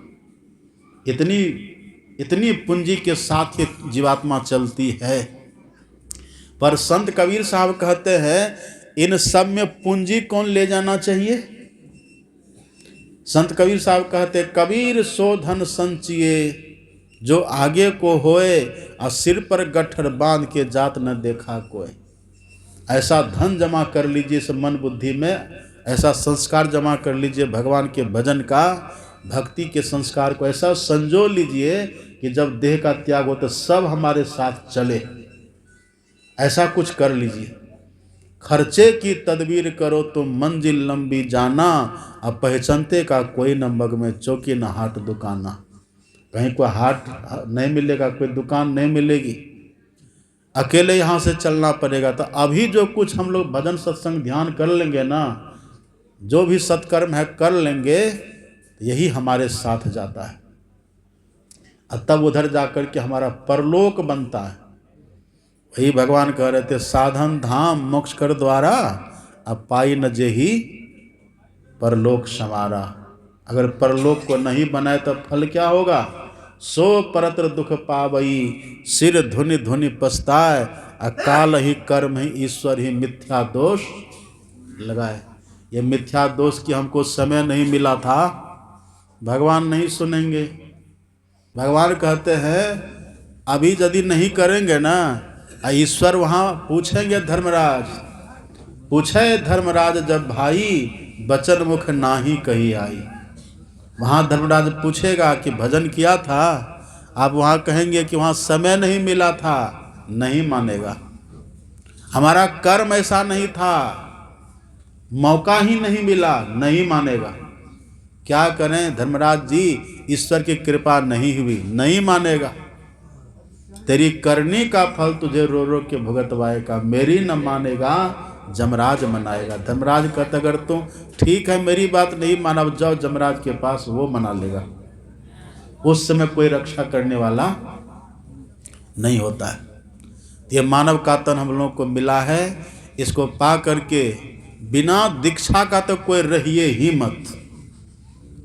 इतनी पूंजी के साथ ये जीवात्मा चलती है। पर संत कबीर साहब कहते हैं इन सब में पूंजी कौन ले जाना चाहिए। संत कबीर साहब कहते कबीर सो धन संचिए जो आगे को होए और सिर पर गट्ठर बांध के जात न देखा कोई। ऐसा धन जमा कर लीजिए इस मन बुद्धि में, ऐसा संस्कार जमा कर लीजिए भगवान के भजन का, भक्ति के संस्कार को ऐसा संजो लीजिए कि जब देह का त्याग हो तो सब हमारे साथ चले। ऐसा कुछ कर लीजिए। खर्चे की तदबीर करो तो मंजिल लंबी जाना, अब पहचानते का कोई न मग में चौकी न हाट दुकाना। कहीं कोई हाट नहीं मिलेगा, कोई दुकान नहीं मिलेगी, अकेले यहाँ से चलना पड़ेगा। तो अभी जो कुछ हम लोग भजन सत्संग ध्यान कर लेंगे ना, जो भी सत्कर्म है कर लेंगे, यही हमारे साथ जाता है और तब उधर जाकर के हमारा परलोक बनता है। वही भगवान कह रहे थे साधन धाम मोक्ष कर द्वारा, अब पाई न जेही परलोक समारा। अगर परलोक को नहीं बनाए तो फल क्या होगा। सो परत्र दुख पावई सिर धुनि धुनि पछताए, अकाल ही कर्म ही ईश्वर ही मिथ्या दोष लगाए। ये मिथ्या दोष की हमको समय नहीं मिला था, भगवान नहीं सुनेंगे। भगवान कहते हैं अभी यदि नहीं करेंगे ना, ईश्वर वहाँ पूछेंगे धर्मराज, पूछे धर्मराज जब भाई बचन मुख नाही कही आई। वहाँ धर्मराज पूछेगा कि भजन किया था, आप वहाँ कहेंगे कि वहाँ समय नहीं मिला था, नहीं मानेगा। हमारा कर्म ऐसा नहीं था, मौका ही नहीं मिला, नहीं मानेगा। क्या करें धर्मराज जी, ईश्वर की कृपा नहीं हुई, नहीं मानेगा। तेरी करनी का फल तुझे रो रो के भुगतवाएगा, मेरी न मानेगा जमराज मनाएगा। धर्मराज कहता अगर तुम ठीक है मेरी बात नहीं माना, जाओ जमराज के पास, वो मना लेगा। उस समय कोई रक्षा करने वाला नहीं होता है। ये मानव का तन हम लोगों को मिला है, इसको पा करके बिना दीक्षा का तो कोई रहिए ही मत,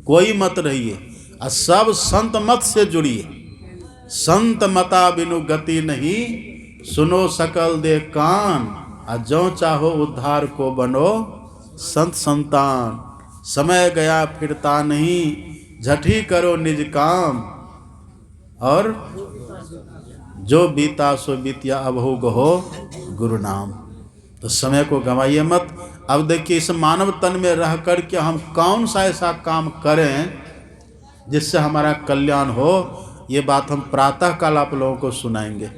कोई मत रहिए, और सब संत मत से जुड़िए। संत मता बिनु गति नहीं, सुनो सकल दे कान, और जो चाहो उद्धार को बनो संत संतान। समय गया फिरता नहीं, झटी करो निज काम, और जो बीता सो बीतिया अब हो गहो गुरु नाम। तो समय को गंवाइए मत, अब देखिए इस मानव तन में रह कर के हम कौन सा ऐसा काम करें जिससे हमारा कल्याण हो, ये बात हम प्रातः काल आप लोगों को सुनाएंगे।